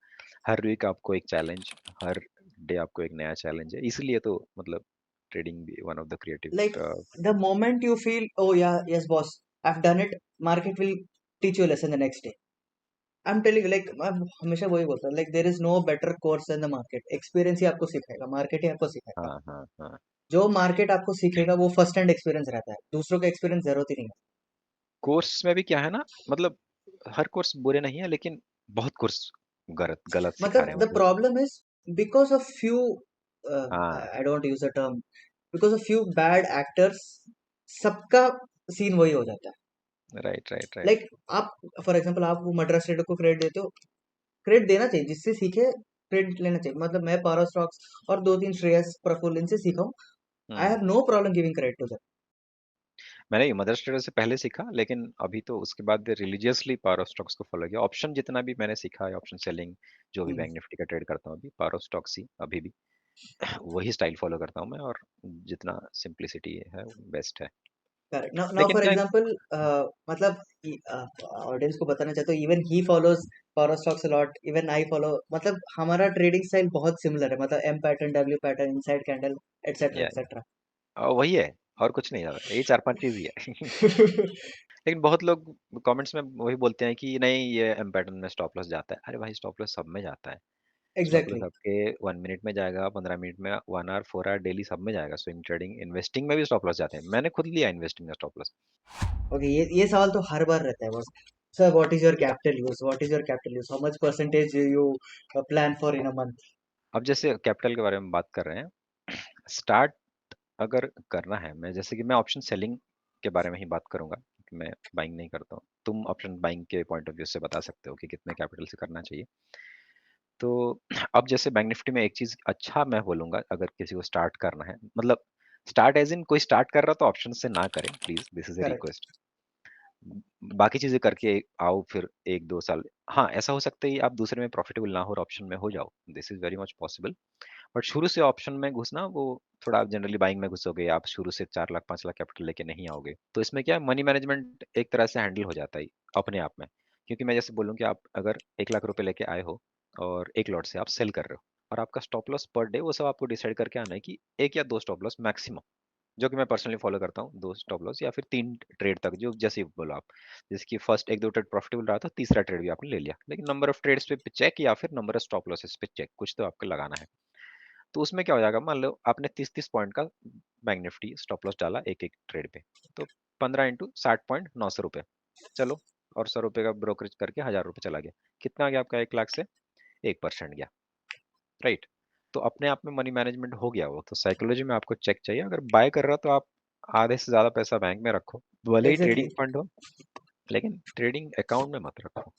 हर वीक आपको एक चैलेंज, हर डे आपको एक नया चैलेंज है। इसलिए तो मतलब ट्रेडिंग भी one of the creative Like the moment you feel, oh yeah, yes boss, I've done it, market will teach you a lesson the next day. I'm telling you, like मैं हमेशा वही बोलता हूँ, like there is no better course than the market. Experience ही आपको सिखाएगा, market ही आपको सिखाएगा। हाँ, हाँ, हाँ। जो market आपको सीखेगा वो first hand experience रहता है, दूसरों का experience जरूरत ही नहीं है। कोर्स में भी क्या है ना, मतलब हर कोर्स बुरे नहीं है, लेकिन बहुत कोर्स गलत गलत सिखा रहे मतलब हैं the मतलब। problem is because of few, हाँ, I don't use the term, because of few bad actors, सबका सीन वही हो जाता है। Right, right, like right. आप फॉर एग्जांपल आप वो मद्रास ट्रेडर को क्रेडिट देते हो, क्रेडिट देना चाहिए, जिससे सीखे क्रेडिट लेना चाहिए। मतलब मैं पारा स्टॉक्स और दो तीन श्रेयस प्रफुल्ल इनसे सीखा हूँ। आई हुँ। Have no problem giving credit to मैंने मदर्स ट्रेडर से पहले सीखा, लेकिन अभी तो उसके बाद रिलीजियसली पावर ऑफ स्टॉक्स को फॉलो किया। ऑप्शन जितना भी मैंने सीखा है, ऑप्शन सेलिंग, जो भी देम। बैंक निफ्टी का ट्रेड करता हूँ अभी, पावर ऑफ स्टॉक्स ही अभी भी वही स्टाइल फॉलो करता हूँ मैं, और जितना सिंप्लिसिटी है बेस्ट है। करेक्ट। नाउ लेकिन फॉर क्या है, एग्जांपल, मतलब ऑडियंस को बताना चाहता हूँ, even he follows power stocks a lot, even I follow. मतलब हमारा ट्रेडिंग स्टाइल बहुत सिमिलर है, मतलब M pattern, W pattern, inside candle, etcetera या एटसेट्रा। वही है, और कुछ नहीं है, ये 4-5 चीज़ ही है। लेकिन बहुत लोग कमेंट्स में वही बोलते हैं कि नहीं, ये एम पैटर्न में स्टॉप लॉस जाता है। अरे भाई, स्टॉप लॉस सब में जाता है। Stop loss exactly. आपके 1 मिनट में जाएगा, 15 मिनट में, 1 आवर, 4 आवर, डेली सब में जाएगा। स्विंग ट्रेडिंग, इन्वेस्टिंग में भी स्टॉप लॉस जाते हैं। मैंने खुद लिया इन्वेस्टिंग में स्टॉप लॉस। ओके, ये सवाल तो हर बार रहता है बस। Sir what is your capital use, what is your capital use, how much percentage you plan for in a month. अब जैसे कैपिटल के बारे में बात कर रहे हैं, स्टार्ट अगर करना है, मैं जैसे कि मैं ऑप्शन सेलिंग के बारे में ही बात करूंगा, कि मैं बाइंग नहीं करता हूँ। तुम ऑप्शन बाइंग के पॉइंट ऑफ व्यू से बता सकते हो कि कितने कैपिटल से करना चाहिए। तो अब जैसे बैंक निफ्टी में एक चीज अच्छा मैं बोलूंगा, अगर किसी को स्टार्ट करना है, मतलब स्टार्ट एज इन कोई स्टार्ट कर रहा तो ऑप्शन से ना करें please, this is A correct. Request. बाकी चीजें करके आओ फिर 1-2 साल। हाँ, ऐसा हो सकता है कि आप दूसरे में प्रॉफिटेबल ना हो और ऑप्शन में हो जाओ, this is very much possible. But शुरू से ऑप्शन में घुसना, वो थोड़ा, आप जनरली बाइंग में घुसोगे, आप शुरू से 4 लाख 5 लाख कैपिटल लेके नहीं आओगे, तो इसमें क्या है, मनी मैनेजमेंट एक तरह से हैंडल हो जाता है अपने आप में। क्योंकि मैं जैसे बोलूँ कि आप अगर 1 लाख रुपए लेके आए हो और एक लॉट से आप सेल कर रहे हो, और आपका स्टॉप लॉस पर डे, वो सब आपको डिसाइड करके आना है कि 1 या 2 स्टॉप लॉस मैक्सिमम, जो कि मैं पर्सनली फॉलो करता हूँ, 2 स्टॉप लॉस या फिर 3 ट्रेड तक, जो जैसे ही बोला आप। जैसे कि फर्स्ट 1-2 ट्रेड प्रॉफिटेबल रहा था, तीसरा ट्रेड भी आपने ले लिया, लेकिन नंबर ऑफ ट्रेड्स पे चेक, या फिर नंबर ऑफ स्टॉप लॉसेस पे चेक, कुछ तो आपको लगाना है। तो उसमें क्या हो जाएगा, मान लो आपने 30-30 पॉइंट का बैंक निफ्टी स्टॉप लॉस डाला एक एक ट्रेड पे, तो 15 इंटू 60 पॉइंट, 900 रुपये। चलो, और 100 रुपये का ब्रोकरेज करके 1000 रुपये चला गया। कितना गया आपका 1 लाख से? 1% गया, राइट। तो अपने आप में मनी मैनेजमेंट हो गया। वो तो साइकोलॉजी में आपको चेक चाहिए, अगर बाय कर रहा हो तो आप आधे से ज्यादा पैसा बैंक में रखो, भले ही एग्जैक्टली। ट्रेडिंग फंड हो, लेकिन ट्रेडिंग अकाउंट में मत रखो।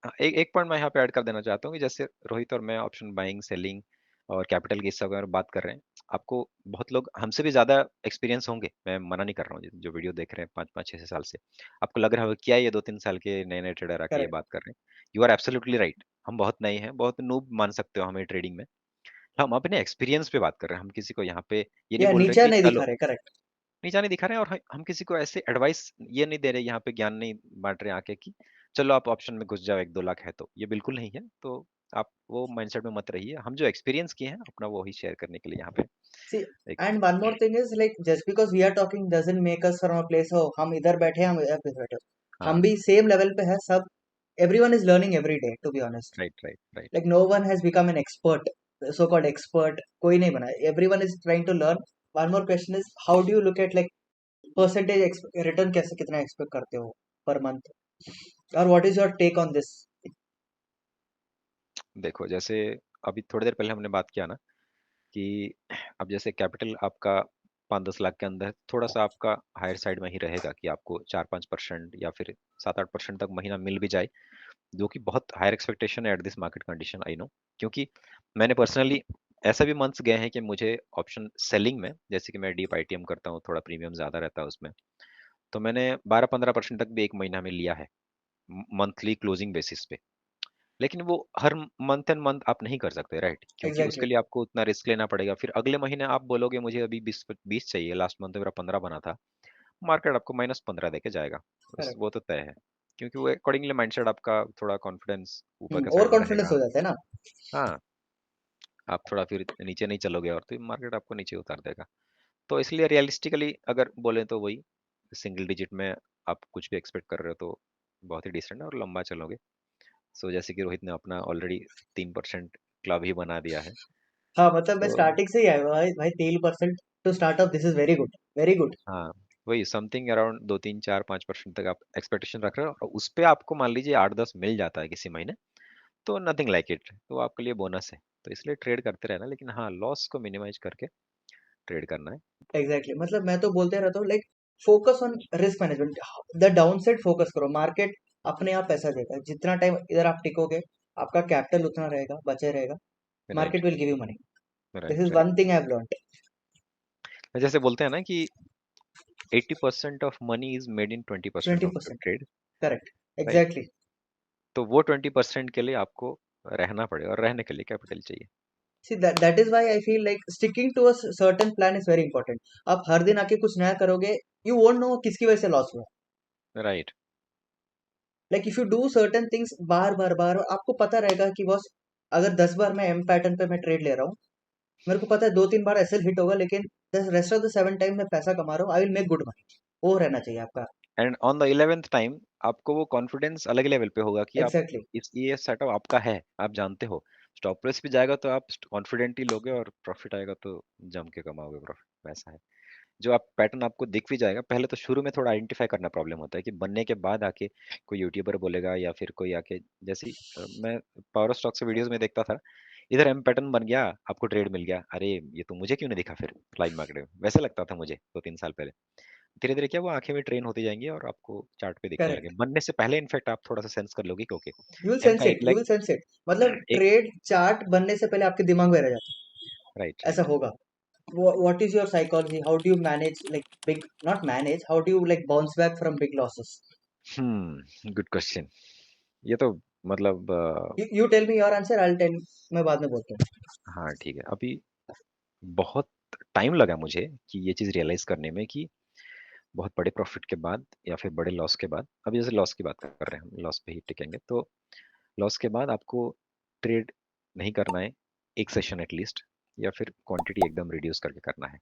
हाँ, एक एक पॉइंट मैं यहाँ पे ऐड कर देना चाहता हूँ कि जैसे रोहित और मैं ऑप्शन बाइंग, सेलिंग और कैपिटल की सब अगर बात कर रहे हैं, आपको बहुत लोग हमसे भी ज्यादा एक्सपीरियंस होंगे, मैं मना नहीं कर रहा हूँ, जो वीडियो देख रहे हैं 5-5 6 6 साल से, आपको लग रहा होगा क्या ये 2-3 साल के नए नए ट्रेडर आके ये करेक्ट। बात कर रहे हैं। यू आर एब्सोल्युटली राइट, हम बहुत नए हैं, बहुत नूब मान सकते हो हमें ट्रेडिंग में। हम अपने एक्सपीरियंस पे बात कर रहे हैं, हम किसी को यहाँ पे ये नहीं या बोल रहे नीचा कि नहीं दिखा चलो, रहे। करेक्ट। नीचा नहीं दिखा रहे हैं, और हम किसी को ऐसे एडवाइस ये नहीं दे रहे, यहाँ पे ज्ञान नहीं बांट रहे आके कि चलो आप ऑप्शन में घुस जाओ 1-2 लाख है तो, ये बिल्कुल नहीं है। तो आप वो माइंडसेट में मत रहिए, हम जो एक्सपीरियंस किए हैं अपना वो ही शेयर करने के लिए यहाँ पे See, एक। and one more thing is like just because we are talking doesn't make us from a place हो, हम इधर बैठे हैं, हम इधर पे बैठे हो, हाँ, हम भी सेम लेवल पे है सब। everyone is learning every day, to be honest. Right, right, right. Like no one has become an expert, so called expert कोई नहीं बना, everyone is trying to learn. One more question is how do you look at like percentage return, कैसे कितना expect करते हो per month, or what is your take on this? देखो जैसे अभी थोड़ी देर पहले हमने बात किया ना कि अब जैसे कैपिटल आपका 5-10 लाख के अंदर थोड़ा सा आपका हायर साइड में ही रहेगा कि आपको 4-5% या फिर 7-8% तक महीना मिल भी जाए, जो कि बहुत हायर एक्सपेक्टेशन है at this market condition, I know. क्योंकि मैंने पर्सनली ऐसे भी मंथ्स गए हैं कि मुझे ऑप्शन सेलिंग में, जैसे कि मैं डीप आईटीएम करता हूँ, थोड़ा प्रीमियम ज्यादा रहता है उसमें, तो मैंने 12-15% तक भी एक महीना में लिया है मंथली क्लोजिंग बेसिस पे। लेकिन वो हर मंथ एंड मंथ आप नहीं कर सकते, राइट? क्योंकि एग्जैक्टली। उसके लिए आपको उतना रिस्क लेना पड़ेगा। फिर अगले महीने आप बोलोगे मुझे अभी 20 चाहिए, लास्ट मंथ मेरा 15 बना था, मार्केट आपको -15 देके जाएगा। करेक्ट। वो तो तय है, क्योंकि वो अकॉर्डिंगली माइंडसेट आपका थोड़ा कॉन्फिडेंस ऊपर के ओवर साइड में कॉन्फिडेंस रहेगा। हो जाता है ना। हाँ, आप थोड़ा फिर नीचे नहीं चलोगे और तो मार्केट आपको नीचे उतार देगा। तो इसलिए रियलिस्टिकली अगर बोले तो वही सिंगल डिजिट में आप कुछ भी एक्सपेक्ट कर रहे हो तो बहुत ही डिसेंट है और लंबा चलोगे। सो जैसे कि रोहित ने अपना ऑलरेडी 3% क्लब ही बना दिया है। हाँ मतलब मैं तो स्टार्टिंग से ही आया हुआ भाई भाई 3% to start off, this is very good, very good. हाँ, वही समथिंग अराउंड 2-3-4-5% तक आप एक्सपेक्टेशन रख रहे हो और उस पे आपको मान लीजिए 8-10 मिल जाता है किसी महीने, तो नथिंग लाइक इट, तो आपके लिए बोनस है। तो इसलिए ट्रेड करते रहना, लेकिन हाँ, लॉस को मिनिमाइज करके ट्रेड करना है। एग्जैक्टली मतलब मैं तो बोलते रहता हूँ like focus on risk management. The down side focus करो, मार्केट अपने आप पैसा देता है। जितना टाइम इधर आप टिकोगे आपका कैपिटल उतना रहेगा, बचे रहेगा। Right, market will give you money. This right, is right. One thing I have learned. जैसे बोलते हैं ना कि 80% of money is made in 20% twenty of percent trade, correct. Right? Exactly. तो वो 20% के लिए आपको रहना पड़ेगा और रहने के लिए कैपिटल चाहिए। See that is why I feel like sticking to a certain plan is very important. आप हर दिन आके कुछ नया करोगे, यू वोंट नो किसकी वजह से लॉस हुआ। Right. Like if you do certain things बार बार बार, आपको पता रहेगा कि बॉस अगर 10 बार मैं एम पैटर्न पे मैं ट्रेड ले रहा हूँ, मेरे को पता है 2-3 बार एसएल हिट होगा, लेकिन the rest of the 7 time मैं पैसा कमा रहा हूँ, I will make good money. वो रहना चाहिए आपका। And on the 11th time आपको वो कॉन्फिडेंस अलग लेवल पे होगा कि आप एग्जैक्टली। इस ये सेटअप आपका है, आप जानते हो। स्टॉप लॉस भी जाएगा तो आप कॉन्फिडेंटली लोगे और प्रॉफिट आएगा तो जम के कमाओगे प्रॉफिट, वैसा है। जो आप पैटर्न आपको दिख भी जाएगा, पहले तो शुरू में थोड़ा आइडेंटिफाई करना प्रॉब्लम होता है कि बनने के बाद आके कोई यूट्यूबर बोलेगा या फिर कोई आके, जैसे मैं पावर स्टॉक से वीडियोस में देखता था, इधर एम पैटर्न बन गया, आपको ट्रेड मिल गया, अरे ये तो मुझे क्यों नहीं दिखा फिर लाइव मार्केट में, वैसे लगता था मुझे 2-3 साल पहले। धीरे धीरे क्या वो आंखें में ट्रेन होती जाएंगी और आपको चार्ट पे दिखने लगे, करेक्ट। बनने से पहले इनफैक्ट आप थोड़ा सा सेंस कर लोगे कि okay you will um sense का इट, एक you leg, will sense it. मतलब एक, ट्रेड चार्ट बनने से पहले आपके दिमाग में रह जाता राइट, है, ऐसा राइट। होगा। what is your psychology, how do you manage like big, not manage, how do you like bounce back from big losses? Good question. ये तो मतलब You tell me your answer, I'll tell, मैं बाद में बोलता हूँ। हाँ ठीक है। अभी बहुत टाइम लगा मुझे कि ये चीज़ रियलाइज़ करने में कि बहुत बड़े प्रॉफ़िट के बाद या फिर बड़े लॉस के बाद, अभी जैसे लॉस की बात कर रहे हैं हम, लॉस पे ही टिकेंगे। तो लॉस के बाद आपको ट्रेड नहीं करना है, एक सेशन एट लीस्ट, या फिर क्वांटिटी एकदम रिड्यूस करके करना है।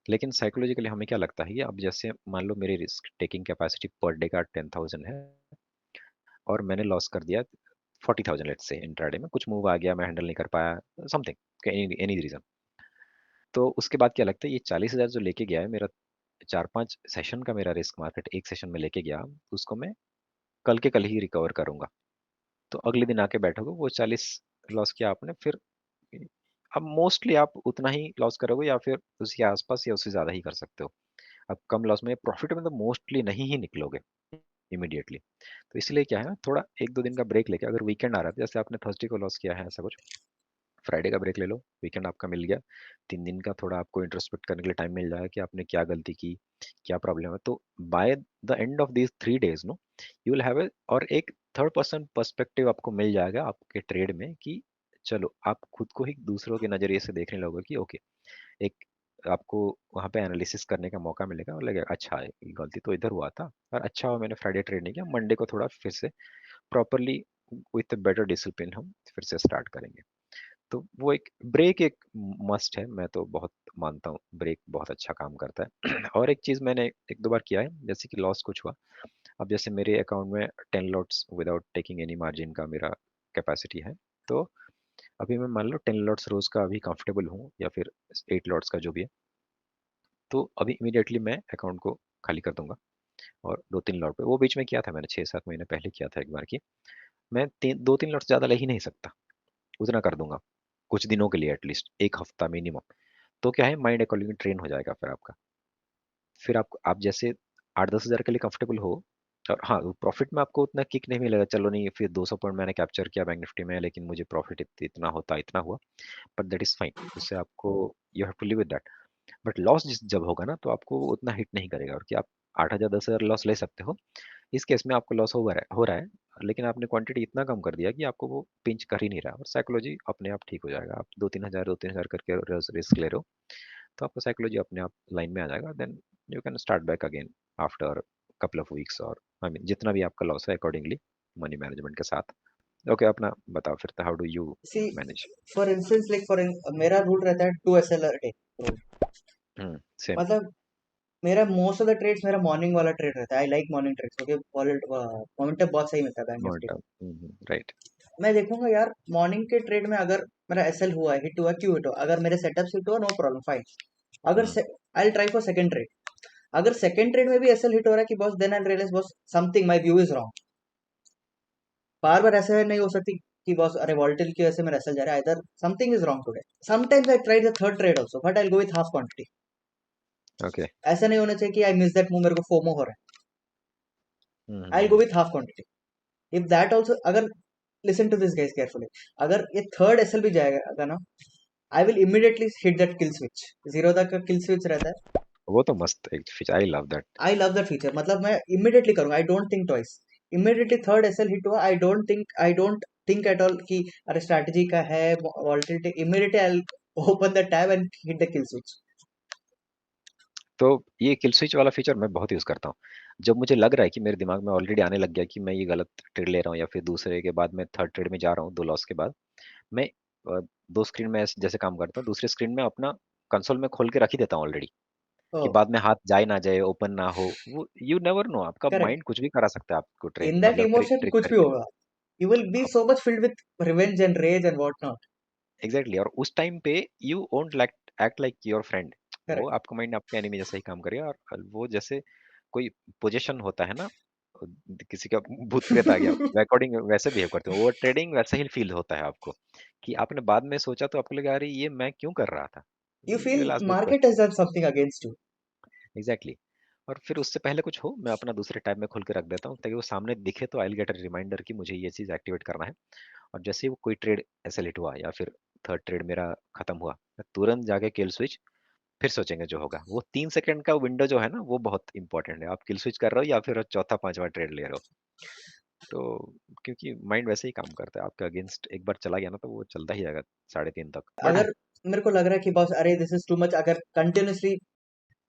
लेकिन साइकोलॉजिकली हमें क्या लगता है कि अब जैसे मान लो मेरी risk taking capacity per day का 10,000 है और मैंने लॉस कर दिया 40,000 लेट्स से इंट्राडे में, कुछ मूव आ गया, मैं हैंडल नहीं कर पाया, समथिंग, एनी एनी रीज़न। तो उसके बाद क्या लगता है ये 40,000 जो लेके गया है मेरा, 4-5 सेशन का मेरा रिस्क मार्केट एक सेशन में लेके गया, उसको मैं कल के कल ही रिकवर करूँगा। तो अगले दिन आके बैठोगे, वो 40 लॉस किया आपने, फिर अब मोस्टली आप उतना ही लॉस करोगे या फिर उसके आस-पास या उससे ज़्यादा ही कर सकते हो। अब कम लॉस में, प्रॉफिट में तो मोस्टली नहीं ही निकलोगे इमीडिएटली। तो इसलिए क्या है ना, थोड़ा 1-2 दिन का ब्रेक लेके, अगर वीकेंड आ रहा है, जैसे आपने थर्सडे को लॉस किया है ऐसा कुछ, फ्राइडे का ब्रेक ले लो, वीकेंड आपका मिल गया, 3 दिन का थोड़ा आपको इंट्रोस्पेक्ट करने के लिए टाइम मिल जाएगा कि आपने क्या गलती की, क्या प्रॉब्लम है। तो by the end of these 3 days no, you will have a, और एक थर्ड पर्सन पर्सपेक्टिव आपको मिल जाएगा आपके ट्रेड में कि चलो, आप खुद को ही दूसरों के नज़रिए से देखने लगोगे कि ओके, एक आपको वहाँ पे एनालिसिस करने का मौका मिलेगा और लगेगा अच्छा है, ये गलती तो इधर हुआ था, और अच्छा हुआ मैंने फ्राइडे ट्रेड नहीं किया, मंडे को थोड़ा फिर से प्रॉपर्ली विथ बेटर डिसिप्लिन हम फिर से स्टार्ट करेंगे। तो वो एक ब्रेक एक मस्ट है, मैं तो बहुत मानता हूँ ब्रेक बहुत अच्छा काम करता है। और एक चीज़ मैंने 1-2 बार किया है, जैसे कि लॉस कुछ हुआ, अब जैसे मेरे अकाउंट में 10 lots without taking any margin का मेरा कैपेसिटी है, तो अभी मैं मान लो 10 लॉट्स रोज का अभी कंफर्टेबल हूँ, या फिर 8 लॉट्स का जो भी है, तो अभी इमीडिएटली मैं अकाउंट को खाली कर दूंगा और 2-3 लॉट पे, वो बीच में किया था मैंने 6-7 महीने पहले किया था एक बार की, मैं 2-3 लॉट्स ज़्यादा ले ही नहीं सकता। उतना कर दूंगा कुछ दिनों के लिए, एटलीस्ट 1 हफ्ता मिनिमम। तो क्या है, माइंड अकॉर्डिंगली ट्रेन हो जाएगा फिर आपका। फिर आप जैसे 8-10 हज़ार के लिए कंफर्टेबल हो, और हाँ, प्रॉफिट में आपको उतना किक नहीं मिलेगा, चलो नहीं फिर 200 पॉइंट मैंने कैप्चर किया बैंक निफ्टी में, लेकिन मुझे प्रॉफिट इतना होता इतना हुआ, बट दैट इज फाइन, उससे आपको you have to live with that. But loss जब होगा ना, तो आपको वो उतना हिट नहीं करेगा, और कि आप 8 हज़ार 10 हज़ार लॉस ले सकते हो। इस केस में आपको लॉस हो रहा है, लेकिन आपने क्वांटिटी इतना कम कर दिया कि आपको वो पिंच कर ही नहीं रहा, और साइकोलॉजी अपने आप ठीक हो जाएगा। आप 2-3 हज़ार करके रिस्क ले रहे हो, तो आपका साइकोलॉजी अपने आप लाइन में आ जाएगा, then you can start back again after couple of weeks, और आई मीन जितना भी आपका लॉस है अकॉर्डिंगली मनी मैनेजमेंट के साथ। ओके, अपना बताओ फिर, how do you see manage? For instance like मेरा रूल रहता है 2 SL a डे। सेम। मतलब मेरा मोस्ट ऑफ द ट्रेड्स मेरा मॉर्निंग वाला ट्रेड रहता है। आई लाइक मॉर्निंग ट्रेड्स क्योंकि मोमेंटम बहुत सही मिलता है बैंक निफ्टी में। Momentum, right. मैं देखूंगा यार मॉर्निंग के ट्रेड में अगर मेरा एसएल हुआ है, हिट हुआ, क्यों हिट हुआ, अगर मेरे सेटअप हिट हुआ, नो प्रॉब्लम, फाइन। अगर I try for second trade, अगर सेकंड ट्रेड में भी एसएल हिट हो रहा है कि boss, then I realise boss something my view is wrong. बार बार ऐसे नहीं हो सकती कि बॉस अरे वॉल्टिल की वजह से मेरा एसएल जा रहा है, इधर something is wrong today. Sometimes I try the third trade also, but I go with half quantity. Okay. ऐसा नहीं होना चाहिए कि आई मिस दैट मूव, मेरे को फोमो हो रहा है। I go with half quantity. If that also, अगर listen to this guys carefully, अगर ये थर्ड एसएल भी जाएगा ना, I will immediately hit that kill switch. Zero तक का किल स्विच रहता है। वो तो मस्त एक feature, I love that. I love that feature, मतलब मैं इमीडिएटली करूंगा, I don't think twice. Immediately third SL hit हुआ, I don't think at all कि अरे स्ट्रैटेजी का है volatility. Immediately I open the tab and hit the kill switch. तो ये किल स्विच वाला फीचर मैं बहुत यूज करता हूँ। जब मुझे लग रहा है कि मेरे दिमाग में ऑलरेडी आने लग गया कि मैं ये गलत ट्रेड ले रहा हूँ, या फिर दूसरे के बाद मैं थर्ड ट्रेड में जा रहा हूँ 2 लॉस के बाद, मैं 2 स्क्रीन में जैसे काम करता हूँ, दूसरे स्क्रीन में अपना कंसोल में खोल के रख ही देता हूँ ऑलरेडी, कि बाद में हाथ जाए ना जाए, ओपन ना हो, वो यू नेवर नो, आपका करेक्ट। माइंड कुछ भी करा सकता है आपको, ट्रेन इन दैट मतलब ट्रिक इमोशन ट्रिक कुछ भी करके। होगा। You will be so much filled with revenge and rage and what not. Exactly, और उस टाइम पे you won't like act like your friend, वो करेक्ट। आपका माइंड आपके एनिमी जैसा ही काम करेगा, और वो जैसे कोई पोजीशन होता है ना, किसी का भूत प्रेत आ गया, अकॉर्डिंग वैसे बिहेव करते हो, वो ट्रेडिंग वैसे ही फील होता है आपको, कि आपने बाद में सोचा तो आपको लगा अरे ये मैं क्यों कर रहा था। You you feel will ask this market question. Has done something against you. Exactly. और फिर उससे पहले कुछ हो, मैं अपना दूसरे टैब में खोल के रख देता हूँ, ताकि वो सामने दिखे तो I will get a reminder कि मुझे ये चीज एक्टिवेट करना है। और जैसे ही वो कोई ट्रेड ऐसे लेट हुआ, या फिर थर्ड ट्रेड मेरा खत्म हुआ, मैं तुरंत जाके किल स्विच, फिर सोचेंगे जो होगा। वो 3 सेकंड का विंडो जो है ना, वो बहुत इंपॉर्टेंट है, आप किल स्विच कर रहे हो या फिर चौथा पांचवा ट्रेड ले रहे हो। तो क्योंकि माइंड वैसे ही काम करता है, आपके अगेंस्ट एक बार चला गया ना, तो वो चलता ही जाएगा 3:30 तक, बट हाँ। अगर मेरे को लग रहा है कि बॉस अरे दिस इज टू मच, अगर कंटिन्यूसली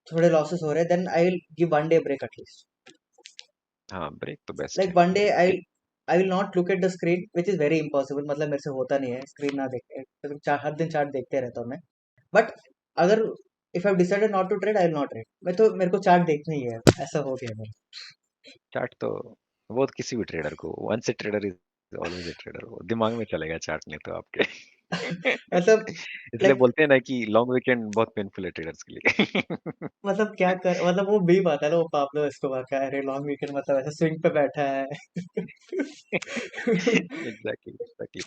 थोड़े लॉसेस हो रहे हैं, then I will give 1 day break at least. हाँ, ब्रेक तो बेस्ट लाइक है, 1 डे ब्रेक आई के। I will not look at the screen, which is very impossible. मतलब मेरे से होता नहीं है स्क्रीन ना देख के, हर दिन चार्ट देखते रहता हूँ मैं। बट अगर if I decided not to trade, I will not trade. मैं तो, मेरे को चार्ट देखना ही है, ऐसा हो गया मेरा। चार्ट तो वो तो किसी भी ट्रेडर को, once a trader is always a trader, वो दिमाग में चलेगा चार्ट नहीं तो आपके। मतलब इसलिए लाइक बोलते हैं ना कि लॉन्ग वीकेंड बहुत पेनफुल है ट्रेडर्स के लिए। मतलब क्या कर, मतलब वो भी बात है ना, वो पाब्लो एस्कोबार का, अरे लॉन्ग वीकेंड मतलब ऐसे स्विंग पे बैठा है। Exactly, exactly.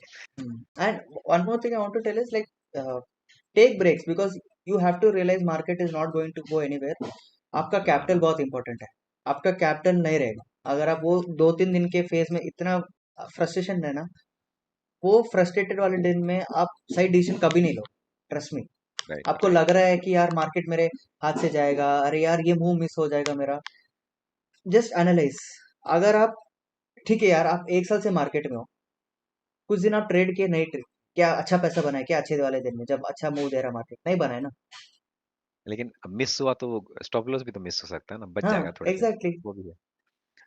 And one more thing I want to tell is like, take breaks because you have to realize market is not going to go anywhere. आपका हाँ, capital हाँ। बहुत इंपॉर्टेंट है। आपका कैपिटल नहीं रहेगा अगर आप वो 2-3 दिन के फेज में इतना फ्रस्ट्रेशन है ना, वो फ्रस्ट्रेटेड वाले दिन में आप सही डिसीजन कभी नहीं लो। Trust me. राइट, आपको राइट। लग रहा है कि यार मार्केट मेरे हाथ से जाएगा, अरे यार ये मूव मिस हो जाएगा मेरा। Just analyse. अगर आप, ठीक है यार, आप 1 साल से मार्केट में हो, कुछ दिन आप ट्रेड किए, नहीं ट्रेड, क्या अच्छा पैसा बनाए क्या अच्छे वाले दिन में जब अच्छा मूव दे रहा मार्केट, नहीं बनाए ना। लेकिन मिस हुआ तो स्टॉप लॉस भी तो मिस हो सकता है ना, बच हाँ जाएगा थोड़े से। एग्जैक्टली। वो भी है।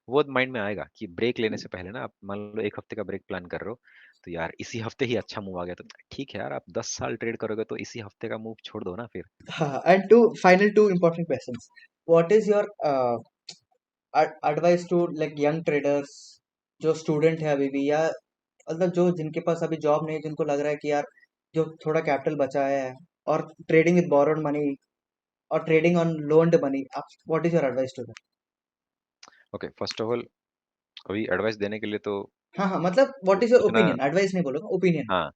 वो माइंड में आएगा कि ब्रेक लेने से पहले ना, आप मान लो 1 हफ्ते का ब्रेक प्लान कर रहे हो, तो यार इसी हफ्ते ही अच्छा मूव आ गया तो ठीक है यार, आप 10 साल ट्रेड करोगे तो इसी हफ्ते का मूव छोड़ दो ना फिर। हाँ, and two final 2 important questions. What is your advice to like young traders जो स्टूडेंट है अभी भी, या मतलब जो जिनके पास अभी जॉब नहीं है, जिनको लग रहा है कि यार जो थोड़ा कैपिटल बचा है, और ट्रेडिंग विद बोरोड मनी और trading on loaned money, what is your advice to them? Okay, first of all, अभी एडवाइस देने के लिए तो हाँ हाँ, मतलब व्हाट इज योर उतना, ओपिनियन, एडवाइस नहीं बोलूंगा, ओपिनियन। हाँ,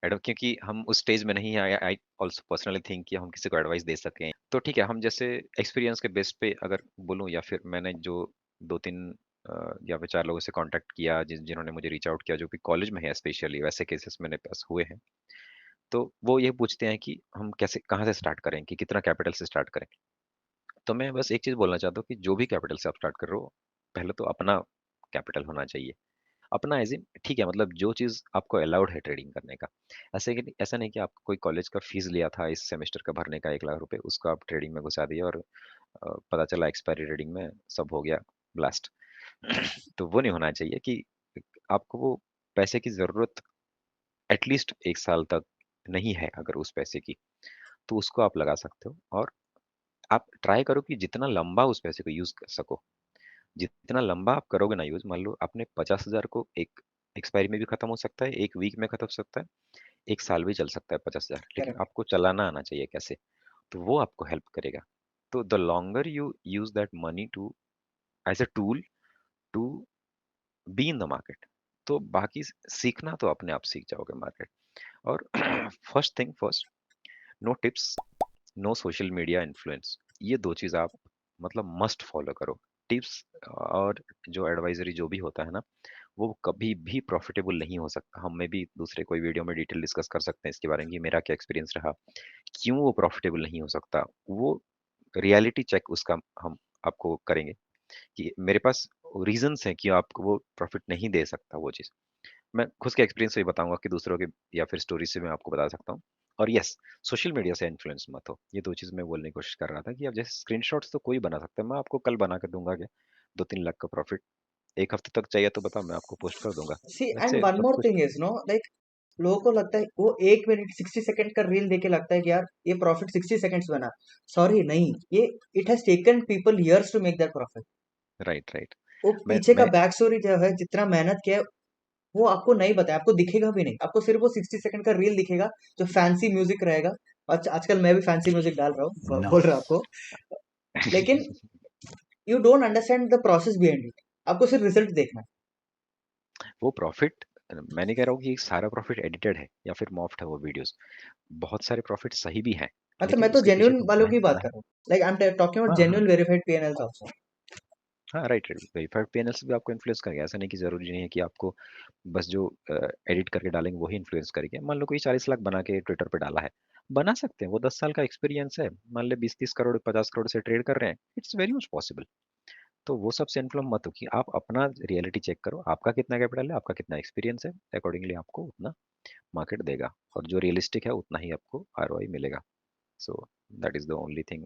क्योंकि हम उस स्टेज में नहीं आए। आई आल्सो पर्सनली थिंक कि हम किसी को एडवाइस दे सकें। तो ठीक है, हम जैसे एक्सपीरियंस के बेस पे अगर बोलूँ, या फिर मैंने जो 2-3 या फिर 4 लोगों से कॉन्टैक्ट किया, जिन्होंने मुझे रीच आउट किया, जो कि कॉलेज में है स्पेशली, वैसे केसेस मेरे पास हुए हैं। तो वो ये पूछते हैं कि हम कैसे, कहाँ से स्टार्ट करें, कि कितना कैपिटल से स्टार्ट करें? तो मैं बस एक चीज़ बोलना चाहता हूँ कि जो भी कैपिटल से आप स्टार्ट कर रहे हो, पहले तो अपना कैपिटल होना चाहिए। अपना एज़ इन ठीक है, मतलब जो चीज़ आपको अलाउड है ट्रेडिंग करने का। ऐसा नहीं कि आपको कोई कॉलेज का फीस लिया था इस सेमेस्टर का भरने का 1 लाख रुपए, उसको आप ट्रेडिंग में घुसा दिए और पता चला एक्सपायरी रीडिंग में सब हो गया ब्लास्ट। तो वो नहीं होना चाहिए कि आपको वो पैसे की ज़रूरत एटलीस्ट 1 साल तक नहीं है अगर उस पैसे की, तो उसको आप लगा सकते हो। और आप ट्राई करो कि जितना लंबा उस पैसे को यूज़ कर सको। जितना लंबा आप करोगे ना यूज़, मान लो आपने 50,000 को एक एक्सपायरी में भी खत्म हो सकता है, 1 वीक में खत्म हो सकता है, 1 साल भी चल सकता है 50,000, लेकिन करेक्ट। आपको चलाना आना चाहिए कैसे, तो वो आपको हेल्प करेगा। तो the longer you use that money to as a tool to be in the market, तो बाकी सीखना तो अपने आप सीख जाओगे मार्केट। और first thing first, no tips, no social media influence, ये 2 चीज़ आप मतलब मस्ट फॉलो करो। टिप्स और जो एडवाइज़री जो भी होता है ना, वो कभी भी प्रॉफ़िटेबल नहीं हो सकता। हम में भी दूसरे कोई वीडियो में डिटेल डिस्कस कर सकते हैं इसके बारे में कि मेरा क्या एक्सपीरियंस रहा, क्यों वो प्रॉफ़िटेबल नहीं हो सकता। वो रियलिटी चेक उसका हम आपको करेंगे कि मेरे पास रीज़न्स हैं कि आपको वो प्रॉफ़िट नहीं दे सकता वो चीज़। मैं खुद के एक्सपीरियंस से ही बताऊँगा कि दूसरों के या फिर स्टोरी से मैं आपको बता सकता हूँ। और यस, सोशल मीडिया से इन्फ्लुएंस मत हो। ये 2 चीज़ मैं बोलने की कोशिश कर रहा था कि अब जैसे स्क्रीनशॉट्स तो कोई बना सकता है। मैं आपको कल बना के दूँगा क्या 2-3 लाख का प्रॉफ़िट? 1 हफ्ते तक चाहिए तो बताओ, मैं आपको पोस्ट कर दूँगा। See that's and it, one सब मोर कुछ। थिंग इज नो लाइक लोगों को लगता है वो 1 मिनट 60 सेकंड का रील देके लगता है कि यार ये प्रॉफिट 60 सेकंड्स बना। सॉरी नहीं, ये it has taken people years to make that profit. Right, right. वो मैं पीछे का मैं बैक स्टोरी जो है जितना मेहनत किया है वो आपको नहीं बताया, आपको दिखेगा भी नहीं, आपको सिर्फ वो 60 सेकंड का रील दिखेगा जो फैंसी म्यूजिक रहेगा। आजकल मैं भी फैंसी म्यूजिक डाल रहा हूँ, नो। बोल रहा हूँ आपको। लेकिन you don't understand the process behind it, आपको सिर्फ रिजल्ट देखना है। वो प्रॉफ़िट, मैं नहीं कह रहा हूँ कि सारा प्रॉफ़िट एडिटेड है या फिर मॉफ्ड है वो वीडियोज़। बहुत सारे प्रॉफ़िट सही भी हैं, मतलब लेकिन मैं तो उसके पीछे जेन्युइन जो वालों की मेहनत बात है। कर रहा हूँ, like I am talking about हाँ, हाँ। Genuine verified PNLs also. हाँ, राइट, राइट। वेरिफाइड पैनल्स भी आपको इन्फ्लुएंस करेंगे। ऐसा नहीं कि ज़रूरी नहीं है कि आपको बस जो एडिट करके डालेंगे वही इन्फ्लुएंस करेंगे। मान लो कोई 40 लाख बना के ट्विटर पे डाला है, बना सकते हैं, वो 10 साल का एक्सपीरियंस है। मान ले 20-30 करोड़, 50 करोड़ से ट्रेड कर रहे हैं, इट्स वेरी मच पॉसिबल। तो वो सब से इन्फ्लुएंस मत हो कि आप अपना रियलिटी चेक करो, आपका कितना कैपिटल है, आपका कितना एक्सपीरियंस है, अकॉर्डिंगली आपको उतना मार्केट देगा और जो रियलिस्टिक है उतना ही आपको आरओआई मिलेगा। So that is the only thing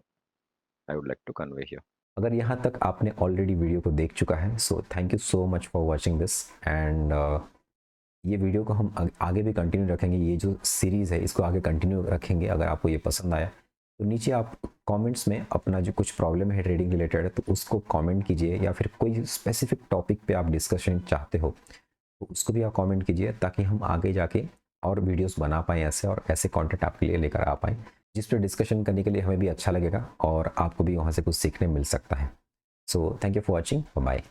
I would like to convey here. अगर यहाँ तक आपने ऑलरेडी वीडियो को देख चुका है, so thank you so much for watching this. And ये वीडियो को हम आगे भी कंटिन्यू रखेंगे। ये जो सीरीज़ है इसको आगे कंटिन्यू रखेंगे। अगर आपको ये पसंद आया तो नीचे आप कमेंट्स में अपना जो कुछ प्रॉब्लम है ट्रेडिंग रिलेटेड तो उसको कमेंट कीजिए, या फिर कोई स्पेसिफिक टॉपिक पे आप डिस्कशन चाहते हो तो उसको भी आप कमेंट कीजिए, ताकि हम आगे जाके और वीडियोस बना पाएँ ऐसे, और ऐसे कंटेंट आपके लिए लेकर आ पाएँ जिस पर डिस्कशन करने के लिए हमें भी अच्छा लगेगा और आपको भी वहाँ से कुछ सीखने मिल सकता है। So thank you for watching, bye.